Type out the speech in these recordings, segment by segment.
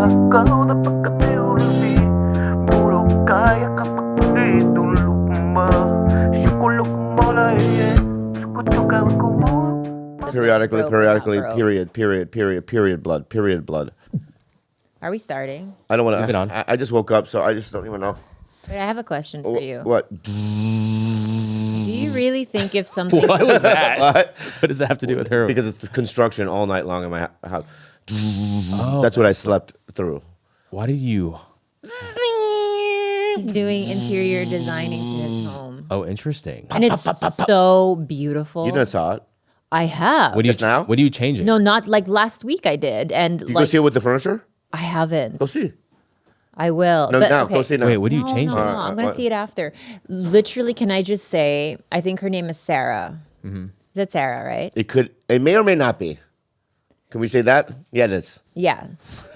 Ikaw na pagkaniulbi Puro kaya kapag itulog mo Syukulog mo na Sukot-sugaw ko mo Periodically, period, blood. Are we starting? I don't want Leave it on. to. I just woke up, so I just don't even know. Wait, I have a question for you. What? Do you really think if something... What was that? What? What does that have to do with her? Because it's construction all night long in my house. Oh. That's what I slept through. Why did you? He's doing interior designing to his home. Oh, interesting. And it's so beautiful. You didn't saw it. I have. What do you Just now? What are you changing? No, not like last week I did. And You go like, see it with the furniture? I haven't. Go see. I will. No, But, now. okay. Go see now. Wait, what are you No, changing? No, I'm going to what? see it after. Literally, can I just say, I think her name is Sarah. Mm-hmm. Is that Sarah, right? It could. It may or may not be. Can we say that? Yeah, it is. Yeah.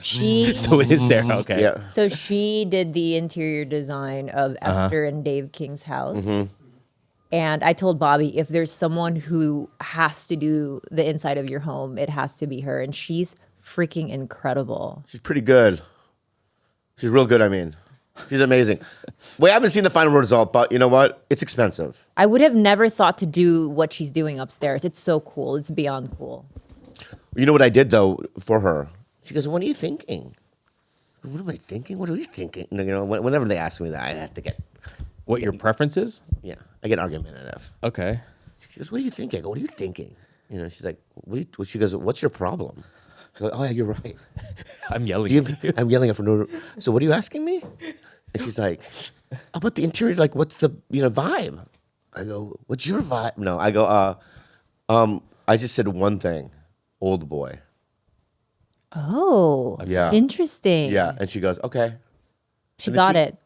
She So it is Sarah. Okay. Yeah. so she did the interior design of Esther and Dave King's house. Mm-hmm. And I told Bobby, if there's someone who has to do the inside of your home, it has to be her. And she's freaking incredible. She's pretty good. She's real good. I mean, she's amazing. We haven't seen the final result, but you know what? It's expensive. I would have never thought to do what she's doing upstairs. It's so cool. It's beyond cool. You know what I did though for her? She goes, "What are you thinking?" What am I thinking? What are you thinking? You know, whenever they ask me that, I have to get. What your preference is? Yeah, I get argumentative. Okay. She goes, "What are you thinking?" I go, "What are you thinking?" You know, she's like, She goes, "What's your problem?" I go, "Oh yeah, you're right. I'm yelling. at you. I'm yelling at for no. So what are you asking me?" And she's like, "About the interior. Like, what's the vibe?" I go, "What's your vibe?" No, I go, I just said one thing, old boy. Oh, Yeah. interesting. Yeah, and she goes, "Okay." She And then got it.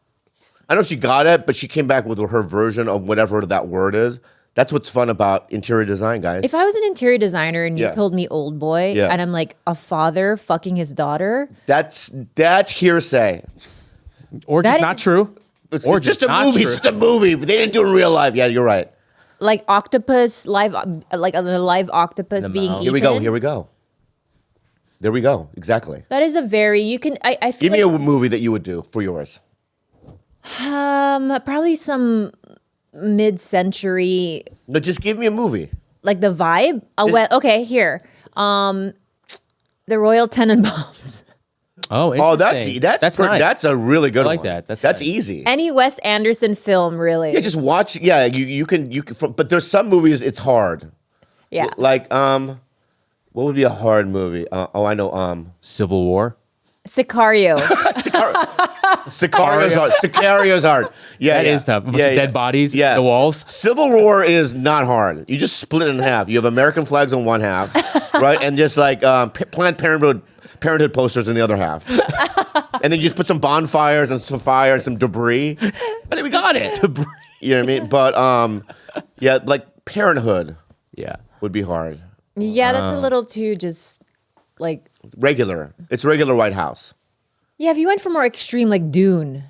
I don't know if she got it, but she came back with her version of whatever that word is. That's what's fun about interior design, guys. If I was an interior designer and you Yeah. told me old boy, Yeah. and I'm like a father fucking his daughter, That's hearsay. Or That just is- not true. It's Or just just a not movie. true. It's just a movie. But they didn't do it in real life. Yeah, you're right. like octopus live, like a live octopus being mouth. eaten. Here we go. Here we go. There we go. Exactly. That is a very you can. I feel Give me like, a movie that you would do for yours. probably some mid-century, No, just give me a movie. like the vibe. Well, okay, here, the Royal Tenenbaums. Oh, Oh, interesting. that's nice. That's a really good I like one. that. That's nice. easy. Any Wes Anderson film, really. Yeah, just watch. Yeah, you can. But there's some movies it's hard. Yeah. Like what would be a hard movie? I know. Civil War. Sicario. Sicario's hard. Sicario's hard. Yeah, That yeah. is tough. A bunch Yeah, of yeah. dead bodies. Yeah. The walls. Civil War is not hard. You just split it in half. You have American flags on one half, right, and just like Planned Parenthood posters in the other half, and then you just put some bonfires and some fire and some debris. I think we got it. Debris. You know what I mean? But yeah, like Parenthood Yeah. would be hard. Yeah, that's a little too just like. Regular. It's regular White House. Yeah, if you went for more extreme, like Dune.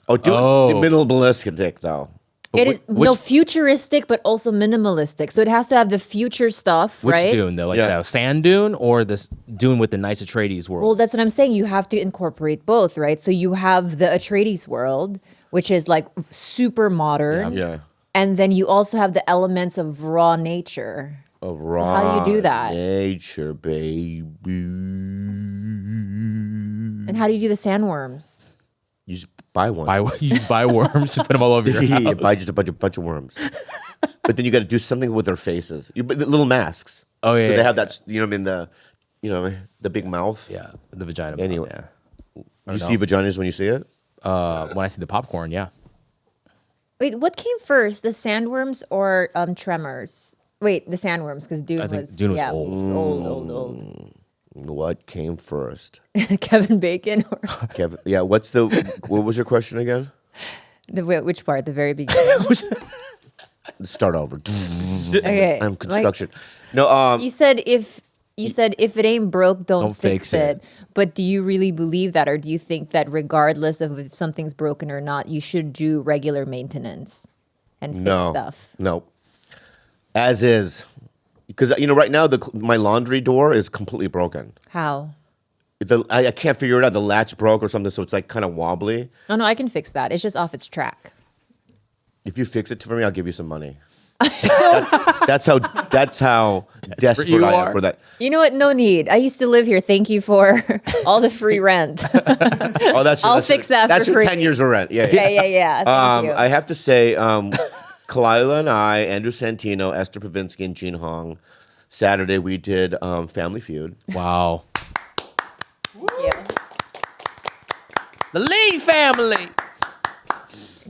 Oh, dude, Oh. minimalistic though. It is futuristic, but also minimalistic. So it has to have the future stuff, Which right? dune though? Like Yeah. the sand dune or this dune with the nice Atreides world? Well, that's what I'm saying. You have to incorporate both, right? So you have the Atreides world, which is like super modern, Yeah. and then you also have the elements of raw nature. Of So how do you do that? nature, baby. And how do you do the sandworms? You just buy one. you just buy worms and put them all over your house. You buy just a bunch of worms. But then you got to do something with their faces. But the little masks. Oh, yeah, So they yeah. have that. You know what I mean? The big mouth. Yeah, the vagina. Anyway. Yeah. You see vaginas when you see it. When I see the popcorn, yeah. Wait, what came first, the sandworms or Tremors? Wait, the sandworms, because Dune I think was Dune was old. old. What came first? Kevin Bacon or Kevin. Yeah. What was your question again? which part? The very beginning. Let's start over. Okay, I'm like- construction. No. You said if it ain't broke, don't fix fix it. it. But do you really believe that, or do you think that regardless of if something's broken or not, you should do regular maintenance and fix stuff? No. As is, because right now my laundry door is completely broken. How? I can't figure it out. The latch broke or something, so it's like kind of wobbly. No, I can fix that. It's just off its track. If you fix it for me, I'll give you some money. That's how desperate you I am are. for that. You know what? No need. I used to live here. Thank you for all the free rent. Oh, I'll fix that That's for your free. 10 years of rent. Yeah. yeah. Thank you. I have to say, Khalyla and I, Andrew Santino, Esther Pavinsky, and Gene Hong, Saturday we did Family Feud. Wow. Yeah. The Lee family.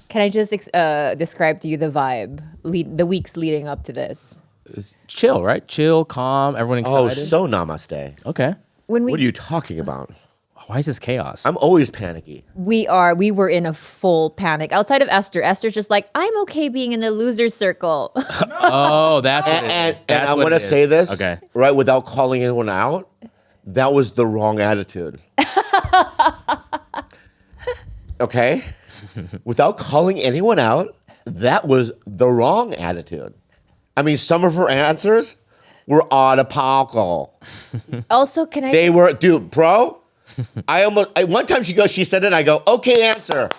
Can I just describe to you the vibe, the weeks leading up to this? It's chill, right? Chill, calm, everyone excited. Oh, so namaste. Okay. When What are you talking about? Why is this chaos? I'm always panicky. we were in a full panic. Outside of Esther, Esther's just like, I'm okay being in the loser circle. Oh, that's what it is. And That's I what want it to is. say this, Okay. right, without calling anyone out, that was the wrong attitude. Okay? Without calling anyone out, that was the wrong attitude. I mean, some of her answers were out of pocket. Also, can I? They were, dude, bro. One time she said it, and I go, okay, answer.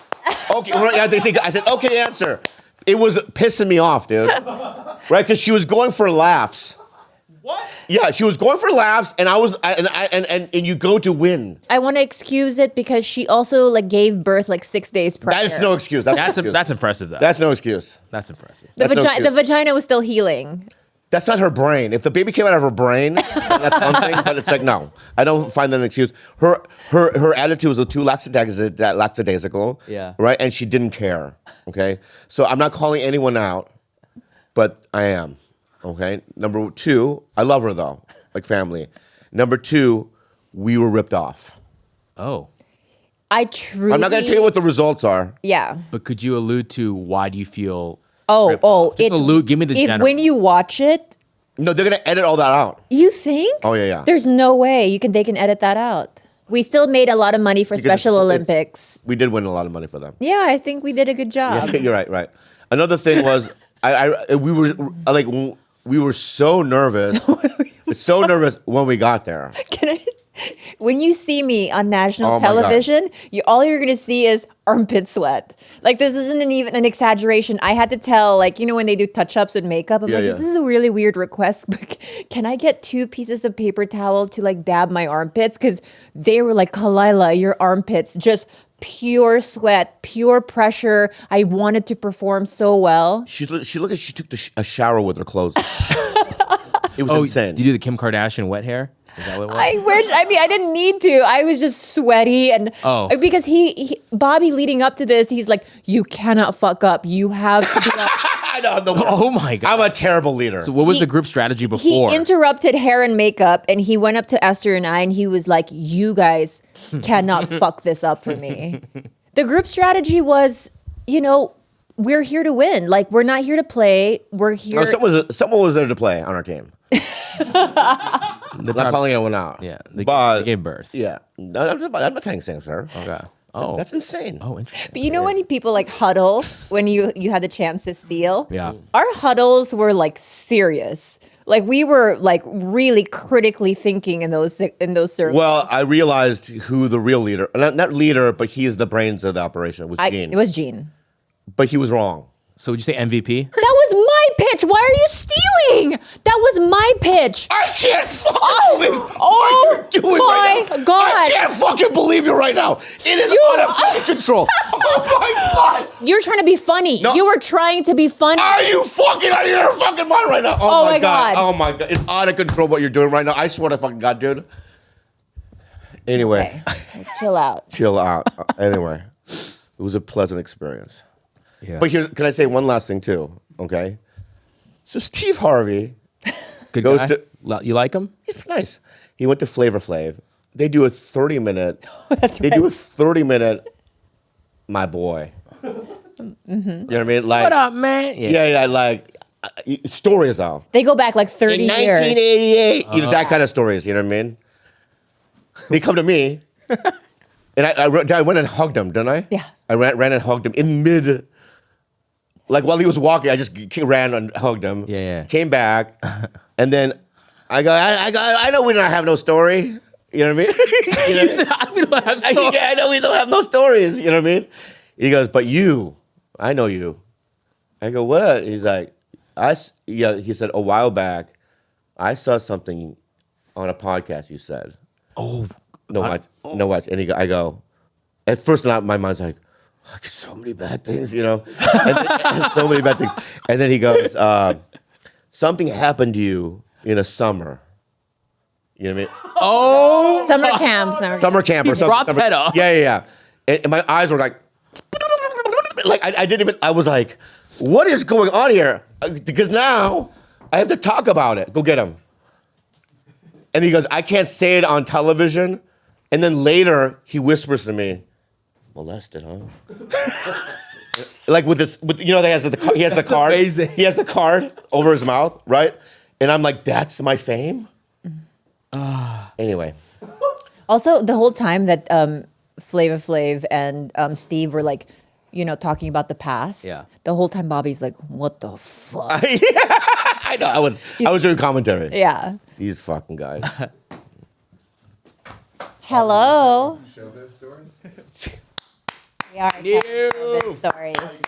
Okay, I said, okay, answer. It was pissing me off, dude. Right? Because she was going for laughs. What? Yeah, she was going for laughs, and and you go to win. I want to excuse it because she also like gave birth like 6 days prior. That's no excuse. That's no excuse. That's impressive though. That's no excuse. That's impressive. the, that's no the excuse. vagina was still healing. That's not her brain. If the baby came out of her brain, that's one thing. But it's like, no, I don't find that an excuse. Her attitude was too lackadaisical. Yeah. Right, and she didn't care. Okay, so I'm not calling anyone out, but I am. Okay. Number two, I love her though, like family. Number two, we were ripped off. Oh. I truly. I'm not going to tell you what the results are. Yeah. But could you allude to why do you feel Oh, Just it's allude, give me the if general. when you watch it, No, they're going to edit all that out. you think? Oh, yeah. There's no way they can edit that out. We still made a lot of money for Special Olympics. We did win a lot of money for them. Yeah, I think we did a good job. Yeah, you're right. Another thing was, we were so nervous, when we got there. Can I? When you see me on national Oh my God. television, all you're gonna see is armpit sweat. Like this isn't even an exaggeration. I had to tell, like, you know, when they do touch-ups with makeup, I'm Yeah, like, yeah. this is a really weird request, but can I get 2 pieces of paper towel to like dab my armpits? Because they were like, Khalyla, your armpits, just pure sweat, pure pressure. I wanted to perform so well. She looked like she took a shower with her clothes. It was insane. Did you do the Kim Kardashian wet hair? Is that what it was? I wish. I mean, I didn't need to. I was just sweaty, and because he Bobby leading up to this, he's like, "You cannot fuck up. You have to be." I know. Oh my God. I'm a terrible leader. So what was the group strategy He before? interrupted hair and makeup, and he went up to Esther and I, and he was like, "You guys cannot fuck this up for me." The group strategy was, we're here to win. Like, we're not here to play. We're here. Someone was there to play on our team. I'm not calling anyone out. Yeah, they they gave birth. Yeah, no, I'm not saying same, sir. Okay. Oh, That's insane. oh, interesting. But you know when people like huddle when you had the chance to steal? Yeah. Our huddles were like serious. Like we were like really critically thinking in those circles. Well, I realized who the real leader, not leader, but he is the brains of the operation. Was Gene. It was Gene. But he was wrong. So would you say MVP? That was my pitch. Why are you stealing? That was my pitch. I can't fucking believe what you're doing my right now. God. I can't fucking believe you right now. It is out of fucking control. Oh my God. You're trying to be funny. No. You were trying to be funny. Are you fucking out of your fucking mind right now? Oh my God. Oh my God. It's out of control what you're doing right now. I swear to fucking God, dude. Anyway, Okay. Chill out. chill out. Anyway, it was a pleasant experience. Yeah. But here, can I say one last thing too? Okay. So Steve Harvey, Good goes guy. to- You like him? it's nice. He went to Flavor Flav. They do a 30-minute. That's They right. do a 30-minute. My boy. You know what I mean? Like, What up, man? yeah, like stories though. They go back like 30 In years. 1988, that kind of stories. You know what I mean? They come to me, and I went and hugged him, didn't I? Yeah. I ran and hugged him in mid. Like while he was walking, I just ran and hugged him. Yeah. Came back, and then I know we don't have no story. You You know what I mean? You know? You said, we don't have stories. Yeah, I know we don't have no stories. You know what I mean? He goes, but you, I know you. I go, what? He's like, he said, a while back, I saw something on a podcast you said. Oh, No, watch. And I go, at first, my mind's like, so many bad things, you know? And so many bad things. And then he goes, something happened to you in a summer. You know what I mean? oh, Summer camp. Summer camp or something. brought that up. Yeah. And my eyes were like I was like, what is going on here? Because now I have to talk about it. Go get him. And he goes, I can't say it on television. And then later he whispers to me, molested, huh? Like with this, he has the card. Amazing. He has the card over his mouth, right? And I'm like, that's my fame? Anyway. Also, the whole time that Flava Flav and Steve were like, talking about the past. Yeah. The whole time Bobby's like, what the fuck? I know. I was doing commentary. Yeah. These fucking guys. Hello. Showbiz stories? We are telling showbiz stories.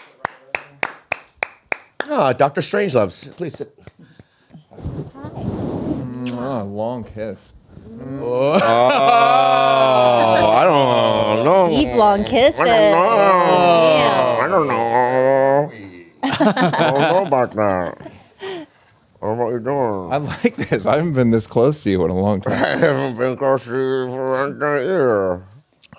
Oh, Dr. Strangeloves. Please sit. Oh, long kiss. Oh, I don't know. Deep long kisses. I don't know. I don't know about that. I don't know what you're doing. I like this. I haven't been this close to you in a long time. I haven't been close to you for a year.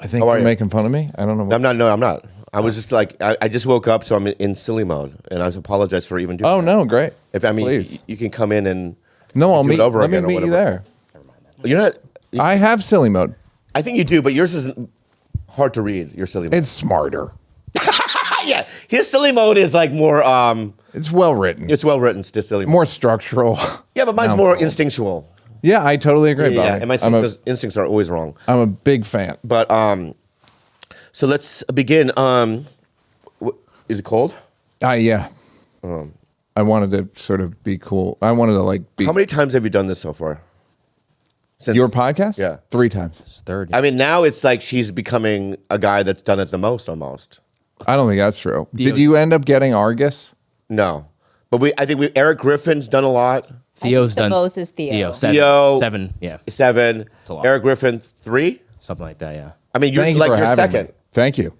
I think How are you're you? making fun of me. I don't know. I'm not. No, I'm not. I was just like, I just woke up, so I'm in silly mode, and I apologize for even doing Oh that. no, great. Please. Please. You can come in and No, I'll do it meet. over Let me again or meet you whatever. there. You're not. I have silly mode. I think you do, but yours isn't hard to read. Your silly mode. It's smarter. Yeah, his silly mode is like more. It's well written. It's well written. Still silly mode. More structural. Yeah, but mine's No. more instinctual. Yeah, I totally agree. Yeah, Bobby. and my instincts are always wrong. I'm a big fan. But so let's begin. Is it cold? Yeah. I wanted to sort of be cool. I wanted to like be How many times have you done this so far? Since your podcast. Yeah. 3 times. It's third. I mean, now it's like she's becoming a guy that's done it the most, almost. I don't think that's true. Theo- Did you end up getting Argus? No, but I think Eric Griffin's done a lot. Theo's the done. most is Theo. Seven. Theo- 7. Yeah. 7. a lot. Eric Griffin 3. Something like that. Yeah. I mean, you're Thank you like for you're having second. me. Thank you.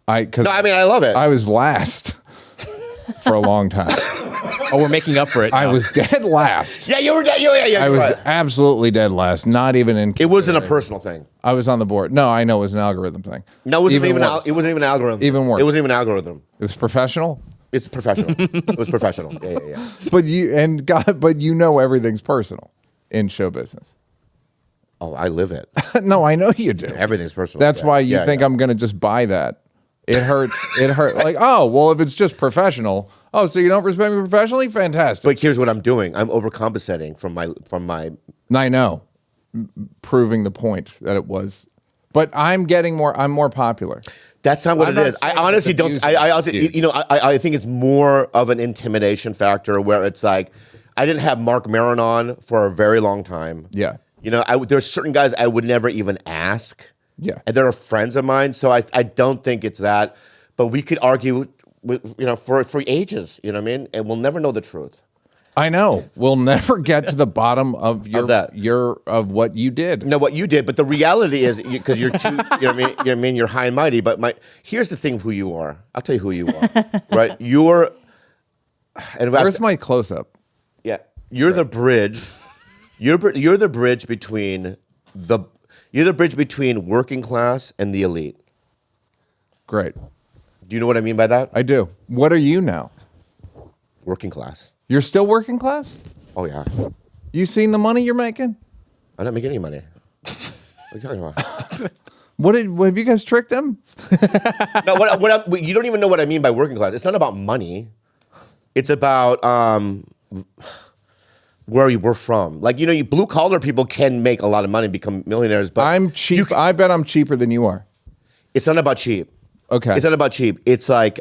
Cause No, I mean I love it. I was last for a long time. Oh, we're making up for it. I now. was dead last. Yeah, you were. Yeah, I you're was right. absolutely dead last. Not even in. It wasn't a personal thing. I was on the board. No, I know it was an algorithm thing. No, it wasn't even. worse. It wasn't even an algorithm. Even worse. It wasn't even an algorithm. It was professional. It's professional. It was professional. Yeah. But you know everything's personal in show business. Oh, I live it. No, I know you do. Everything's personal. That's Yeah. why you Yeah, think yeah. I'm going to just buy that. It hurts. It hurt. Like, oh, well, if it's just professional. Oh, so you don't respect me professionally? Fantastic. But here's what I'm doing. I'm overcompensating from my. I know. Proving the point that it was. But I'm more popular. That's not what I'm it not is. I saying honestly it's don't. abusing I honestly, you. I think it's more of an intimidation factor where it's like, I didn't have Mark Maron on for a very long time. Yeah. There's certain guys I would never even ask. Yeah. And they're friends of mine, so I don't think it's that. But we could argue, for ages. You know what I mean? And we'll never know the truth. I know. We'll never get to the bottom of that. of what you did. No, what you did, but the reality is because you're too. You know what I mean? You know what I mean? You're high and mighty. But here's the thing: who you are. I'll tell you who you are. Right? You're. And Where's my close up? Yeah, you're the bridge. You're the bridge between working class and the elite. Great. Do you know what I mean by that? I do. What are you now? Working class. You're still working class? Oh yeah. You seen the money you're making? I'm not making any money. What are you talking about? What have you guys tricked them? No, you don't even know what I mean by working class. It's not about money. It's about where we're from. Like, blue collar people can make a lot of money and become millionaires, but I'm cheap. I bet I'm cheaper than you are. it's not about cheap. Okay. It's not about cheap. It's like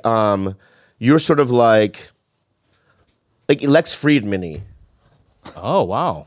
you're sort of like Lex Friedman-y. Oh wow.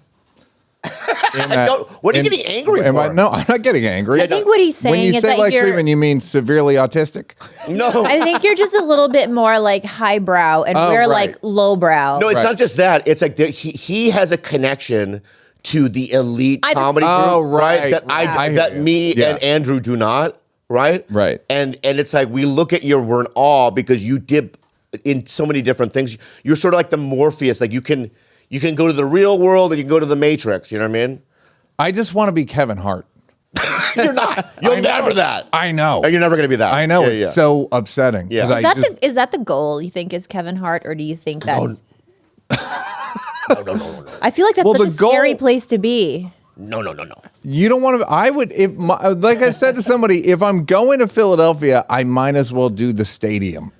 What are you getting angry for? No, I'm not getting angry. I think what he's saying when you is say that Lex you're. Friedman, you mean severely autistic? No. I think you're just a little bit more like highbrow, and Oh, we're right. like lowbrow. No, it's Right. not just that. It's like he has a connection to the elite comedy group, Oh, right. That I hear that you. me Yeah. and Andrew do not, right? Right. And it's like we look at you, we're in awe because you dip in so many different things. You're sort of like the Morpheus. Like you can go to the real world and you can go to the Matrix. You know what I mean? I just want to be Kevin Hart. You're not. You'll never that. I know. You're never gonna be that. I know. Yeah, It's yeah. so upsetting. Yeah. 'Cause Is that the goal? You think is Kevin Hart, or do you think that's? No. I feel like that's Well, such a the goal- scary place to be. No. You don't want to. I would, like I said to somebody, if I'm going to Philadelphia, I might as well do the stadium.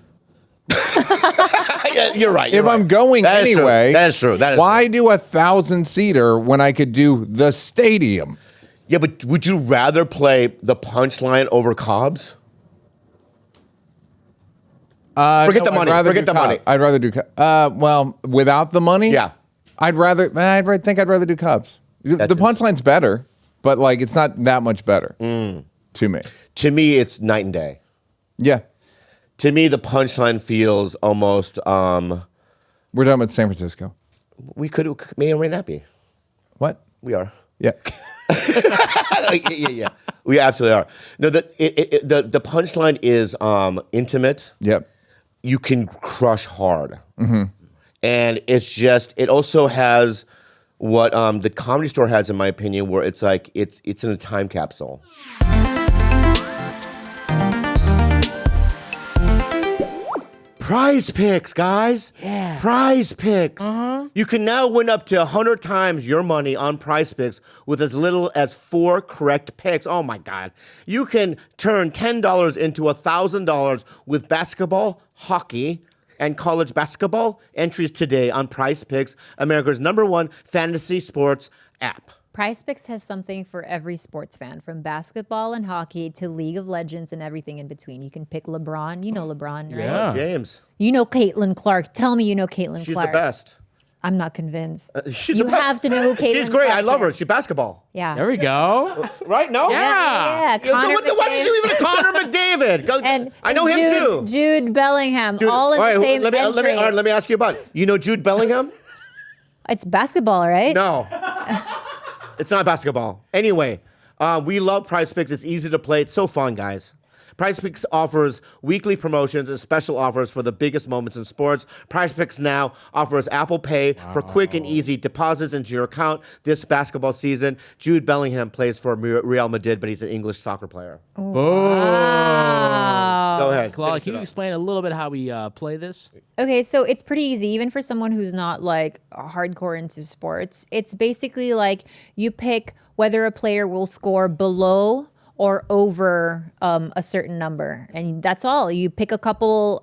Yeah, you're right. If I'm going That is true. anyway, That is true. That is why true. do 1,000-seater when I could do the stadium? Yeah, but would you rather play the punchline over Cobb's? Forget the money. Forget the money. I'd rather do. Well, without the money, Yeah. I'd rather do Cubs. The That's punchline's better, but like it's not that much better to me. To me, it's night and day. Yeah, To me, the punchline feels almost. we're done with San Francisco. We may or may not be. What? We are. Yeah. Yeah. We absolutely are. No, the punchline is intimate. Yep. You can crush hard, and it's just. It also has what the Comedy Store has, in my opinion, where it's like it's in a time capsule. Prize Picks, guys. Yeah. Prize Picks. You can now win up to 100 times your money on Prize Picks with as little as 4 correct picks. Oh my God. You can turn $10 into $1,000 with basketball, hockey, and college basketball entries today on Prize Picks, America's #1 fantasy sports app. PrizePicks has something for every sports fan, from basketball and hockey to League of Legends and everything in between. You can pick LeBron. You know LeBron, right? Yeah. James. You know Caitlin Clark. Tell me you know Caitlin She's Clark. the best. I'm not convinced. She's You the best. have to know who Caitlin She's great. Clark I love her. is. She's basketball. Yeah. There we go. Right? No? Yeah. Why Connor did you even Connor McDavid? Go, and I know him too. Jude Bellingham, Dude, all in the same let me, entry. all right, let me ask you about it. You know Jude Bellingham? It's basketball, right? No. It's not basketball. Anyway, we love Prize Picks. It's easy to play. It's so fun, guys. Prize Picks offers weekly promotions and special offers for the biggest moments in sports. Prize Picks now offers Apple Pay for quick and easy deposits into your account this basketball season. Jude Bellingham plays for Real Madrid, but he's an English soccer player. Boom. Go ahead. Khalyla, finish can it you up. explain a little bit how we play this? Okay, so it's pretty easy, even for someone who's not like hardcore into sports. It's basically like you pick whether a player will score below or over a certain number, and that's all. You pick a couple,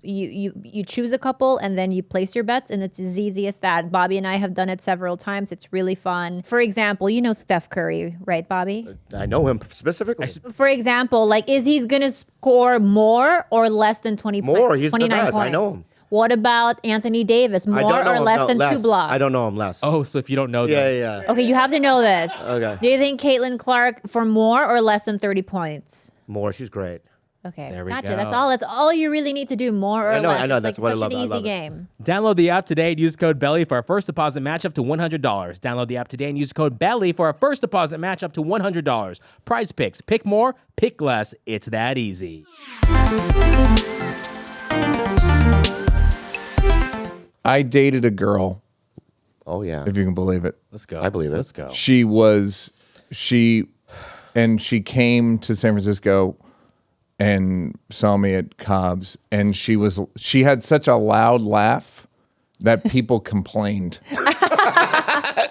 you choose a couple, and then you place your bets, and it's as easy as that. Bobby and I have done it several times. It's really fun. For example, you know Steph Curry, right, Bobby? I know him specifically. For example, like, is he gonna score more or less than 20 More. He's the 29 best. points? I know him. What about Anthony Davis? I More don't know or him. less No, than 2 blocks? I don't know him less. Oh, so if you don't know Yeah, them. yeah. Okay, you have to know this. Okay. Do you think Caitlin Clark for more or less than 30 points? More. She's great. Okay, There we gotcha. go. That's all. That's all you really need to do. More or I know, less. I know. It's That's like what I such love. an I easy love it. game. Download the app today and use code BELLY for our first deposit match up to $100. Download the app today and use code BELLY for our first deposit match up to $100. Prize Picks. Pick more, pick less. It's that easy. I dated a girl, Oh, yeah. if you can believe it. Let's go. I believe it. Let's go. She came to San Francisco and saw me at Cobb's, and she had such a loud laugh that people complained.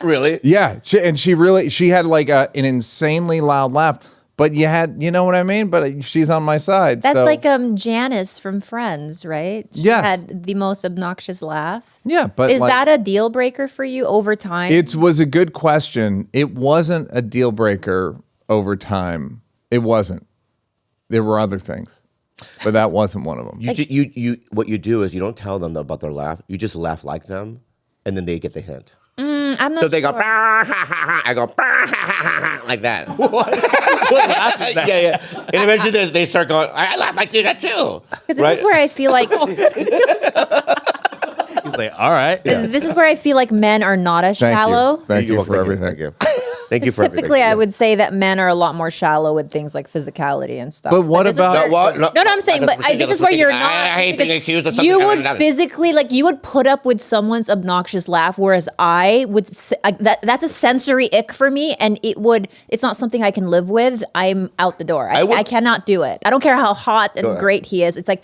Really? Yeah, she had like an insanely loud laugh. But you know what I mean? But she's on my side. That's so, like Janice from Friends, right? She Yes. had the most obnoxious laugh. yeah. But Is like, that a deal breaker for you over time? It was a good question. It wasn't a deal breaker over time. It wasn't. There were other things, but that wasn't one of them. You what you do is you don't tell them about their laugh. You just laugh like them, and then they get the hint. I'm not So they go, sure. "Bah, ha, ha, ha." I go, "Bah, ha, ha, ha," like that. What laugh is that? Yeah. And eventually they start going, I laugh like that too. Because this is where I feel like He's like, all right. this is where I feel like men are not as Thank shallow. you. Thank you for everything. Thank you. Thank you for Typically, everything. I would say that men are a lot more shallow with things like physicality and stuff. But what this is about- where- No, No, I'm saying, but this is where you're not. I hate being because accused of something you I would haven't done. physically, like, you would put up with someone's obnoxious laugh, whereas I would. That's a sensory ick for me, and it's not something I can live with. I'm out the door. I cannot do it. I don't care how hot and great he is. It's like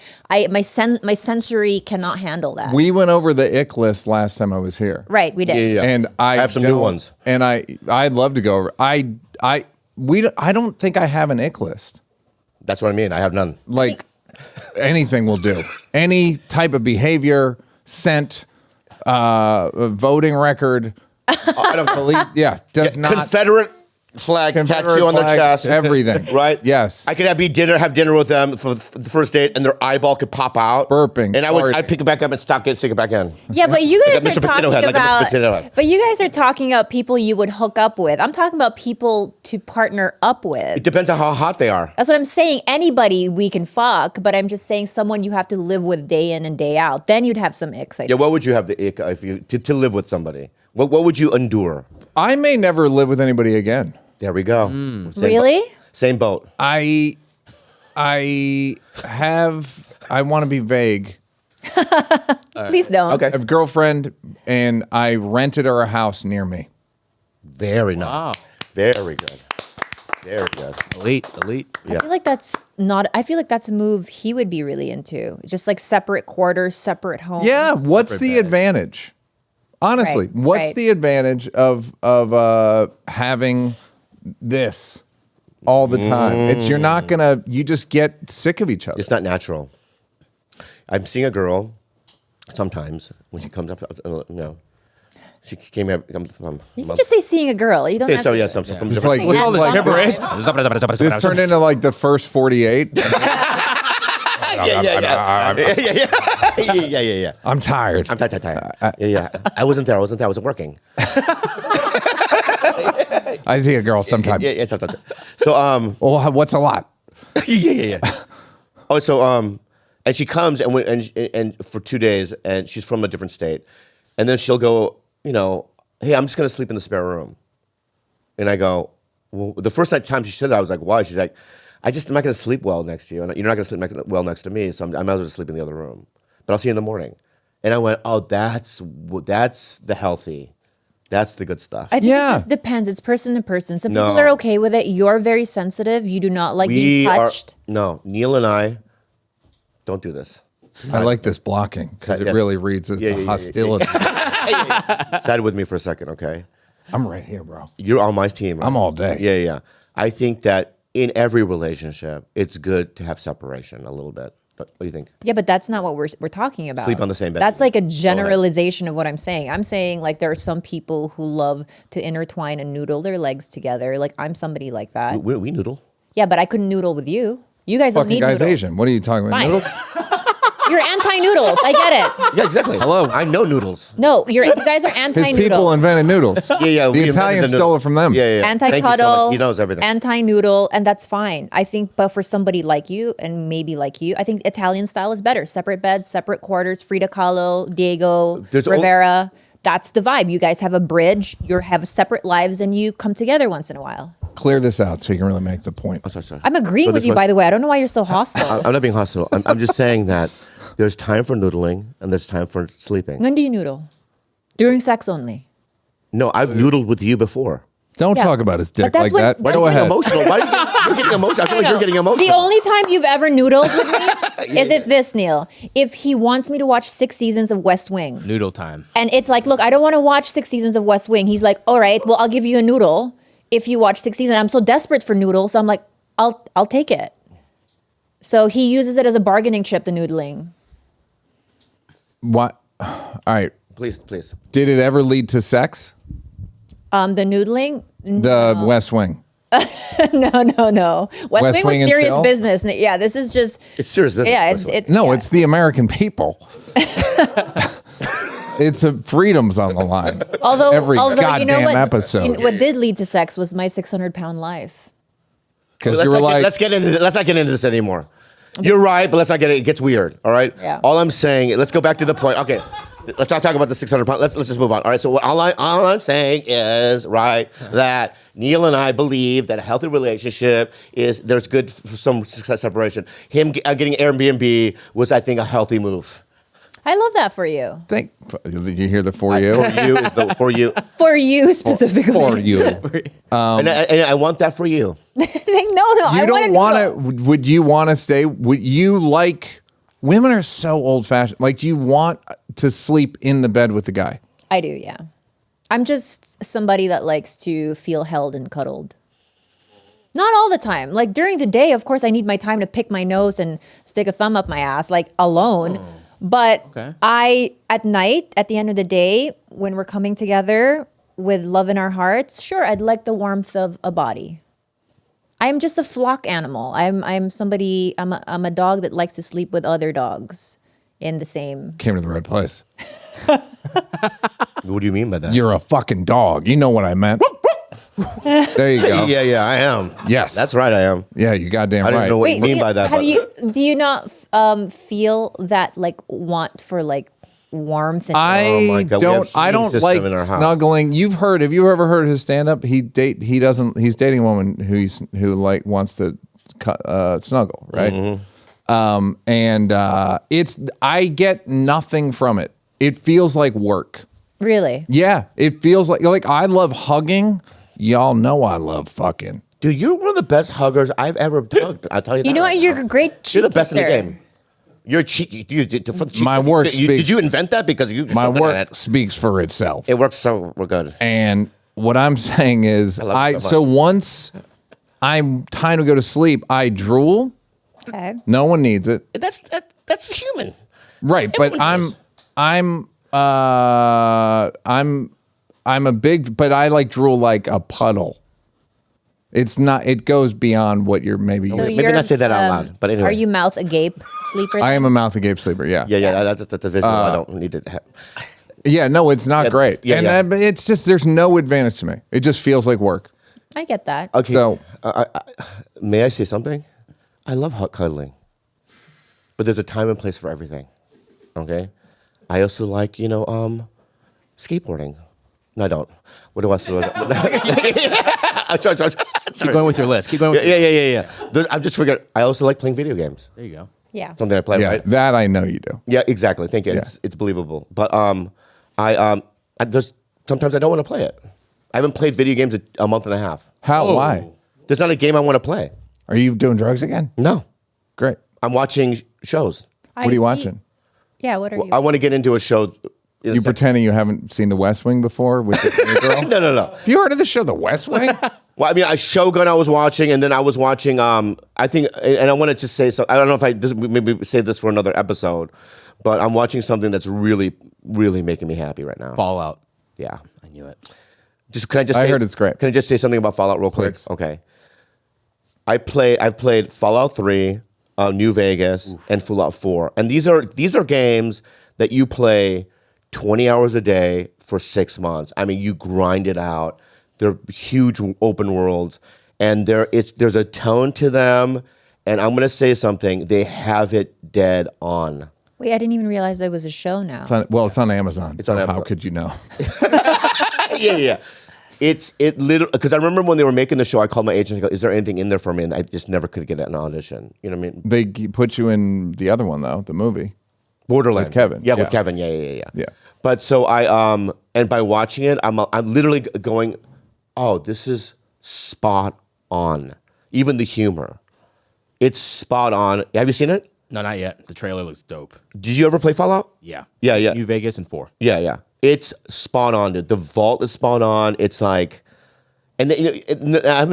my sensory cannot handle that. We went over the ick list last time I was here. Right, we did. Yeah. And I have some new don't- ones. And I'd love to go over. I don't think I have an ick list. That's what I mean. I have none. Like anything will do. Any type of behavior, scent, voting record. I don't Does not. Confederate flag Confederate tattoo on their flag, chest. everything. Right? Yes. I could have dinner with them for the first date, and their eyeball could pop out. Burping, And farting. I'd pick it back up and stick it back in. Yeah, but you guys Like a are Mr. Potato talking Head, like a Mr. about. Potato Head. But you guys are talking about people you would hook up with. I'm talking about people to partner up with. It depends on how hot they are. That's what I'm saying. Anybody we can fuck, but I'm just saying someone you have to live with day in and day out. Then you'd have some icks. Yeah, what would you have the ick if you to live with somebody? What would you endure? I may never live with anybody again. There we go. Hmm. Same Really? Same boat. I want to be vague. Please don't. Okay. I have a girlfriend, and I rented her a house near me. Very nice. Wow. Very good. Very good. Elite. I feel like that's not. I feel like that's a move he would be really into. Just like separate quarters, separate homes. Yeah. What's the advantage? Honestly, Right, what's right. the advantage of having this all the time? It's you just get sick of each other. It's not natural. I'm seeing a girl sometimes when she comes up, she came here. You can just say seeing a girl. You don't. Say have so, to- yeah, some from It's different. like, What's all the like gibberish? this turned into like the first 48. Yeah. I'm tired. I'm tired. Yeah. I wasn't there. I was working. I see a girl sometimes. Yeah. So Oh, what's a lot? yeah. Oh, so and she comes and for 2 days, and she's from a different state, and then she'll go, hey, I'm just gonna sleep in the spare room, and I go, well, the first time she said that, I was like, why? She's like, I'm not gonna sleep well next to you, and you're not gonna sleep well next to me, so I might as well just sleep in the other room, but I'll see you in the morning, and I went, oh, that's the healthy. That's the good stuff. I think Yeah. it just depends. It's person to person. Some No. people are okay with it. You're very sensitive. You do not like being touched. Neal and I don't do this. I like this blocking because it Yes. really reads as Yeah. hostility. Side with me for a second, okay? I'm right here, bro. You're on my team. Right? I'm all day. Yeah. I think that in every relationship, it's good to have separation a little bit. What do you think? Yeah, but that's not what we're talking about. Sleep on the same bed. That's like a Go ahead. generalization of what I'm saying. I'm saying like there are some people who love to intertwine and noodle their legs together. Like I'm somebody like that. We noodle. Yeah, but I couldn't noodle with you. You guys don't Fucking need guy's noodles. Asian. What are you talking about? Fine. Noodles? You're anti-noodles. I get it. Yeah, exactly. Hello. I know noodles. No, you guys are His anti-noodle. people invented noodles. Yeah. The we invented Italians the stole it from them. Yeah. Thank you so Anti-cuddle. much. He knows everything. Anti-noodle, and that's fine. I think, but for somebody like you and maybe like you, I think Italian style is better. Separate beds, separate quarters. Frida Kahlo, Diego, There's Rivera. That's the vibe. You guys have a bridge. You have separate lives, and you come together once in a while. Clear this out so you can really make the point. Sorry. I'm agreeing So with this you, one- by the way. I don't know why you're so hostile. I'm not being hostile. I'm just saying that there's time for noodling and there's time for sleeping. When do you noodle? During sex only. No, I've noodled with you before. Don't Yeah. talk about his dick But that's like when- that. that's Go when ahead. Emotional. Why are you're getting emotional? I feel like you're getting emotional. The only time you've ever noodled with me is if this, Neal. If he wants me to watch 6 seasons of West Wing. Noodle time. And it's like, look, I don't want to watch 6 seasons of West Wing. He's like, all right, well, I'll give you a noodle if you watch 6 seasons. I'm so desperate for noodles. So I'm like, I'll take it. So he uses it as a bargaining chip, the noodling. What? All right. Please. Did it ever lead to sex? The noodling? The West Wing. No. West West Wing Wing was and serious chill? business. Yeah, this is just. It's serious business. Yeah, West Wing. it's No, yeah. it's the American people. It's a freedom's on the line. Although Every you know goddamn what, episode. what did lead to sex was my 600-pound life. Because Let's you were not like, let's not get into this anymore. You're right, but let's not get it. It gets weird. All right. Yeah. All I'm saying. Let's go back to the point. Okay. Let's not talk about the 600 pounds. Let's just move on. All right. So all I'm saying is that Neal and I believe that a healthy relationship is there's good some separation. Him getting Airbnb was, I think, a healthy move. I love that for you. did you hear the for you? For you is the for you. For you specifically. For you. And I want that for you. No, You don't want to. Would you want to stay? Would you like? Women are so old fashioned. Like, you want to sleep in the bed with the guy. I do, yeah. I'm just somebody that likes to feel held and cuddled. Not all the time. Like during the day, of course, I need my time to pick my nose and stick a thumb up my ass, like alone. But at night, at the end of the day, when we're coming together with love in our hearts, sure, I'd like the warmth of a body. I'm just a flock animal. I'm a dog that likes to sleep with other dogs in the same. Came to the right place. What do you mean by that? You're a fucking dog. You know what I meant. There you go. Yeah, I am. Yes. That's right, I am. Yeah, you goddamn I right. don't know what you mean by that. Do you not feel that like want for like warmth and Oh my God, we have I heating don't system like in our house. snuggling. Have you ever heard his stand up? He's dating a woman who like wants to snuggle, right? Mm-hmm. I get nothing from it. It feels like work. really? Yeah, it feels like I love hugging. Y'all know I love fucking. Dude, you're one of the best huggers I've ever hugged. I'll tell you that. You know right what? You're now. a great cheek You're the best in the kisser. game. You're cheeky. My work Did speaks- you invent that? Because you My looking at work speaks for itself. It works so good. And what I'm saying is, love it so so once I'm time to go to sleep, I drool. Okay. No one needs it, That's human. right? But Everyone I'm a big, but I like drool like a puddle. It's not. It goes beyond what you're maybe. So Maybe you're, not say that out loud, but anyway. Are you mouth agape sleeper? I am a mouth agape sleeper. Yeah. Yeah. That's a visual. I don't need to have. Yeah. No, it's not great. yeah, and yeah. but it's just there's no advantage to me. It just feels like work. I get that. Okay. So- May I say something? I love hot cuddling, but there's a time and place for everything. Okay. I also like skateboarding. No, I don't. What do I do? Sorry. Keep going with your list. Keep going with Yeah. I'm just forgetting. I also like playing video games. There you go. Yeah. Something I play, Yeah, right? that I know you do. Yeah, exactly. Thank you. Yeah. It's believable. But I just sometimes I don't want to play it. I haven't played video games in a month and a half. How? Oh. Why? There's not a game I want to play. Are you doing drugs again? No, Great. I'm watching shows. What are you watching? Yeah, what are you? I want to get into a show. You pretending you haven't seen The West Wing before with the girl? No. Have you heard of the show The West Wing? Well, I mean, a Shogun I was watching, and then I was watching. I think, and I wanted to say so. I don't know if maybe save this for another episode, but I'm watching something that's really, really making me happy right now. Fallout. Yeah. I knew it. I heard it's great. Can I just say something about Fallout real quick? Please. Okay. I've played Fallout 3, New Vegas, and Fallout 4, and these are games that you play 20 hours a day for 6 months. I mean, you grind it out. They're huge open worlds, and there's a tone to them. And I'm going to say something. They have it dead on. Wait, I didn't even realize there was a show now. It's on Amazon. It's on How Amazon. could you know? Yeah. It literally, because I remember when they were making the show, I called my agent and I go, is there anything in there for me? And I just never could get an audition. You know what I mean? They put you in the other one though, the movie. Borderlands. With Kevin. Yeah, with Yeah. Kevin. Yeah. Yeah. But so and by watching it, I'm literally going, oh, this is spot on. Even the humor. It's spot on. Have you seen it? No, not yet. The trailer looks dope. Did you ever play Fallout? Yeah. Yeah. New Vegas and 4. Yeah. It's spot on, dude. The vault is spot on. It's like, and I've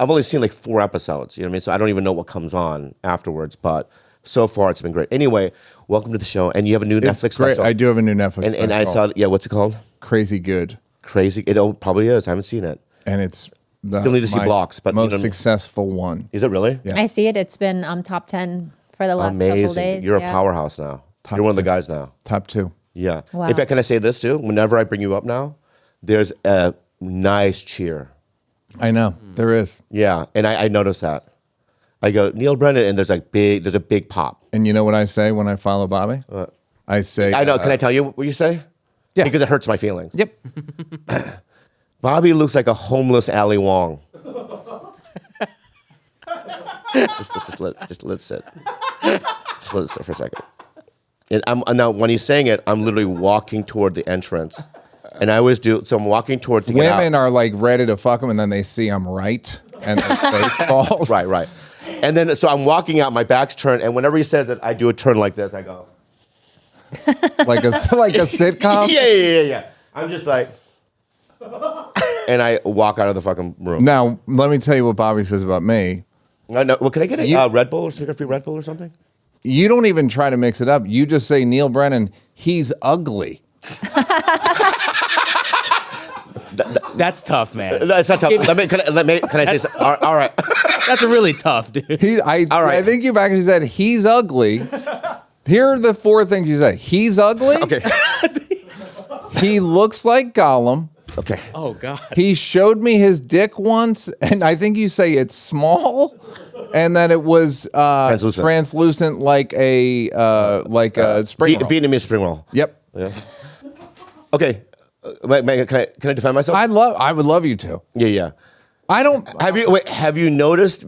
only seen like 4 episodes. You know what I mean? So I don't even know what comes on afterwards. But so far, it's been great. Anyway, welcome to the show. And you have a new Netflix It's great. special. I do have a new Netflix. And I special. saw, what's it called? Crazy Good, Crazy. It probably is. I haven't seen it. and it's Still need to see my blocks, but you know most what I mean? successful one. Is it really? Yeah. I see it. It's been top 10 for the last couple Amazing. days. You're yeah. a powerhouse now. Top You're one of the 10. guys now. Top 2. Yeah. Wow. In fact, can I say this too? Whenever I bring you up now, there's a nice cheer. I know there is. Yeah, and I noticed that. I go Neal Brennan, and there's a big pop. And you know what I say when I follow Bobby? I say, I know. Can I tell you what you say? Yeah. Because it hurts my feelings. Yep. Bobby looks like a homeless Ali Wong. just let it sit. Just let it sit for a second. And now when he's saying it, I'm literally walking toward the entrance, and I always do. So I'm walking toward. Women are like ready to fuck him, and then they see I'm right, and their face falls. Right. And then so I'm walking out, my back's turned, and whenever he says it, I do a turn like this. I go like a sitcom. Yeah. I'm just like, and I walk out of the fucking room. Now let me tell you what Bobby says about me. No, well, can I get a Red Bull or sugar-free Red Bull or something? You don't even try to mix it up. You just say Neal Brennan. He's ugly. That's tough, man. That's not tough. Can I say something? All right. That's really tough, dude. I think you've actually said he's ugly. Here are the 4 things you say. He's ugly. Okay. He looks like Gollum. Okay. Oh God. He showed me his dick once, and I think you say it's small, and that it was translucent like a spring roll. Vietnamese spring roll. Yep. Yeah. Okay. Can I defend myself? I would love you to. Yeah. I don't. Have you noticed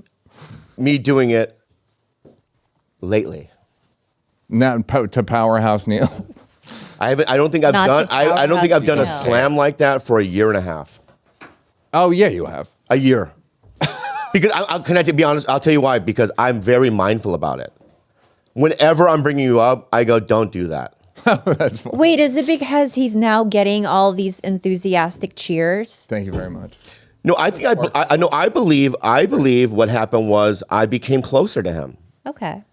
me doing it lately? Not to Powerhouse Neal. I haven't. I don't think I've Not done. to I don't think I've done a Powerhouse slam like that for a year and a half. Oh yeah, you have. A year. Because can I be honest? I'll tell you why. Because I'm very mindful about it. Whenever I'm bringing you up, I go, "Don't do that." That's fine. Wait, is it because he's now getting all these enthusiastic cheers? Thank you very much. No, I think I know. I believe what happened was I became closer to him. Okay.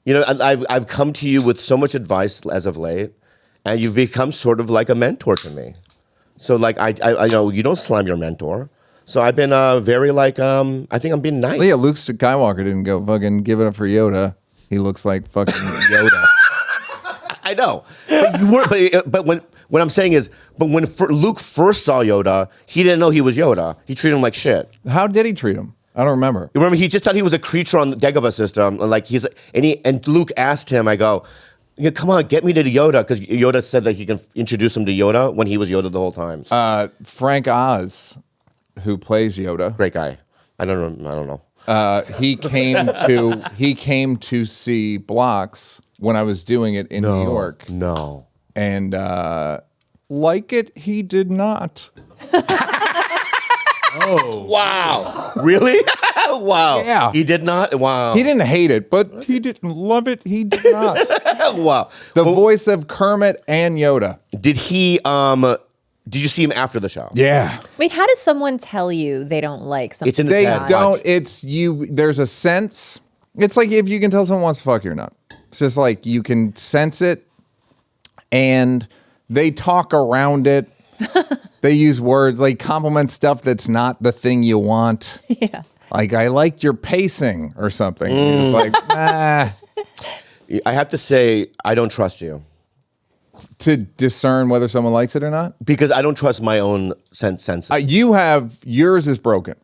You know, I've come to you with so much advice as of late, and you've become sort of like a mentor to me. So like I know you don't slam your mentor. So I've been very like I think I'm being nice. Yeah, Luke Skywalker didn't go fucking give it up for Yoda. He looks like fucking Yoda. I know, but you were. But what I'm saying is, but when Luke first saw Yoda, he didn't know he was Yoda. He treated him like shit. How did he treat him? I don't remember. You remember, he just thought he was a creature on the Dagobah system. And like and Luke asked him, I go, yeah, come on, get me to Yoda, because Yoda said that he can introduce him to Yoda when he was Yoda the whole time. Frank Oz, who plays Yoda, Great guy. I don't know. he came to see Blocks when I was doing it in New York. No. And like it, he did not. Oh. Wow. Really? Wow. Yeah. He did not? Wow. He didn't hate it, but he didn't love it. He did not. Wow. The voice of Kermit and Yoda. Did he, did you see him after the show? Yeah. Wait, how does someone tell you they don't like something? It's in They his head. don't. Watch. It's you. There's a sense. It's like if you can tell someone wants to fuck you or not. It's just like you can sense it, and they talk around it. They use words like compliment stuff that's not the thing you want. Yeah. Like I liked your pacing or something. It's like I have to say, I don't trust you. To discern whether someone likes it or not. Because I don't trust my own senses. Yours is broken.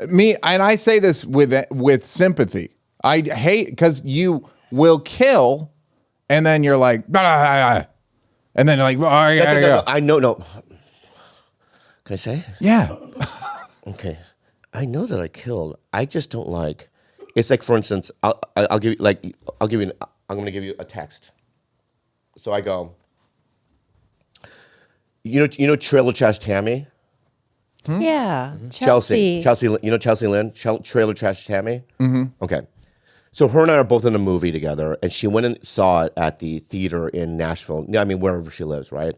Me, and I say this with sympathy. I hate because you will kill, and then you're like, blah, blah, blah, blah. And then you're like, oh, I gotta go. I know. No. Can I say? Yeah. Okay. I know that I killed. I just don't like. It's like, for instance, I'm going to give you a text. So I go. You know, Trailer Trash Tammy. Yeah. Chelsea. You know Chelsea Lynn? Trailer Trash Tammy? Mm-hmm. Okay. So her and I are both in a movie together, and she went and saw it at the theater in Nashville. I mean, wherever she lives, right?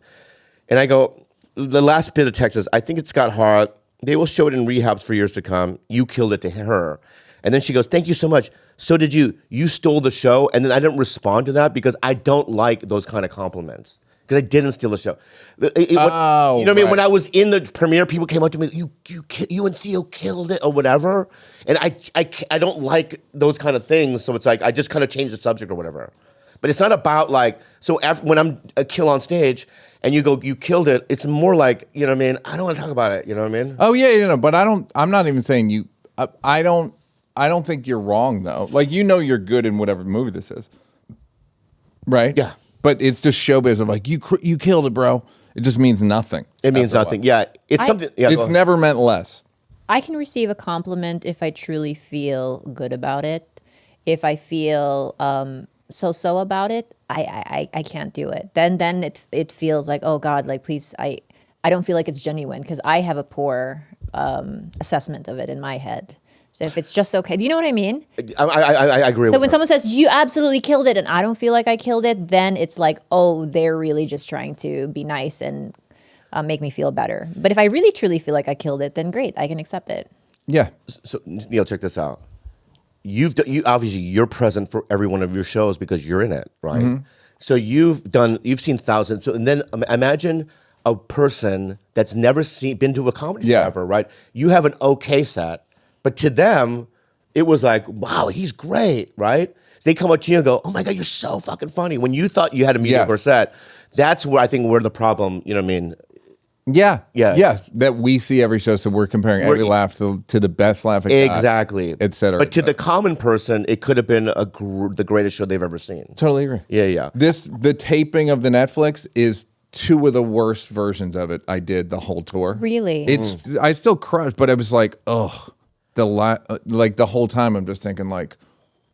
And I go, the last bit of text is, I think it's got hard. They will show it in rehabs for years to come. You killed it to her. And then she goes, thank you so much. So did you. You stole the show. And then I didn't respond to that because I don't like those kind of compliments. Because I didn't steal the show. You know what I mean? When I was in the premiere, people came up to me, you and Theo killed it or whatever. And I don't like those kind of things. So it's like, I just kind of changed the subject or whatever. But it's not about like, so when I'm a kill on stage and you go, you killed it, it's more like, you know what I mean? I don't want to talk about it, you know what I mean? Oh yeah, but I'm not even saying you, I don't think you're wrong though. Like, you're good in whatever movie this is. Right? Yeah. But it's just showbiz of like, you killed it, bro. It just means nothing. It means nothing. Yeah. It's something. Yeah, It's never meant less. I can receive a compliment if I truly feel good about it. If I feel so about it, I can't do it. Then it feels like, oh God, like please, I don't feel like it's genuine because I have a poor assessment of it in my head. So if it's just okay, do you know what I mean? I agree with So when her. someone says you absolutely killed it and I don't feel like I killed it, then it's like, oh, they're really just trying to be nice and make me feel better. But if I really truly feel like I killed it, then great, I can accept it. Yeah. So Neal, check this out. You obviously you're present for every one of your shows because you're in it, right? Mm-hmm. So you've seen thousands. And then imagine a person that's never been to a comedy show ever, right? You have an okay set, but to them, it was like, wow, he's great, right? They come up to you and go, oh my God, you're so fucking funny. When you thought you had a mediocre set, that's where I think where the problem, you know what I mean? Yeah. Yeah. Yes. That we see every show, so we're comparing every laugh to the best laugh. Exactly. Et cetera. But to the common person, it could have been the greatest show they've ever seen. Totally agree. Yeah. The taping of the Netflix is 2 of the worst versions of it I did the whole tour. Really? I still crushed, but I was like, ugh. Like the whole time I'm just thinking like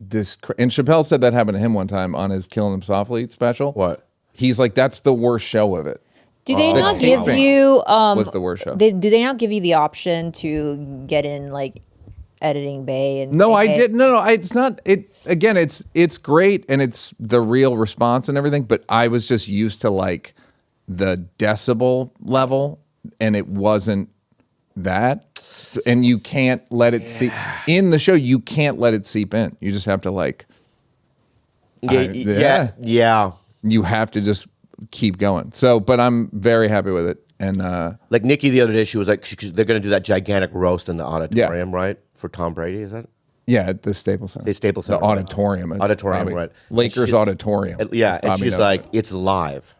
this. And Chappelle said that happened to him one time on his Killing Him Softly special. What? He's like, that's the worst show of it. Do they not give you was the worst show. do they not give you the option to get in like editing bay and No, say, I hey, didn't. No, it's not. It again. It's great and it's the real response and everything. But I was just used to like the decibel level, and it wasn't that. And you can't let it seep in the show. You can't let it seep in. You just have to like. Yeah. You have to just keep going. So, but I'm very happy with it. And Like Nikki the other day, she was like, they're going to do that gigantic roast in the auditorium, right? For Tom Brady, is that? yeah, at the Staples Center. The Staples Center. The auditorium. is Auditorium, probably- right. Lakers auditorium. Yeah, and Bobby she's knows like, it. it's live,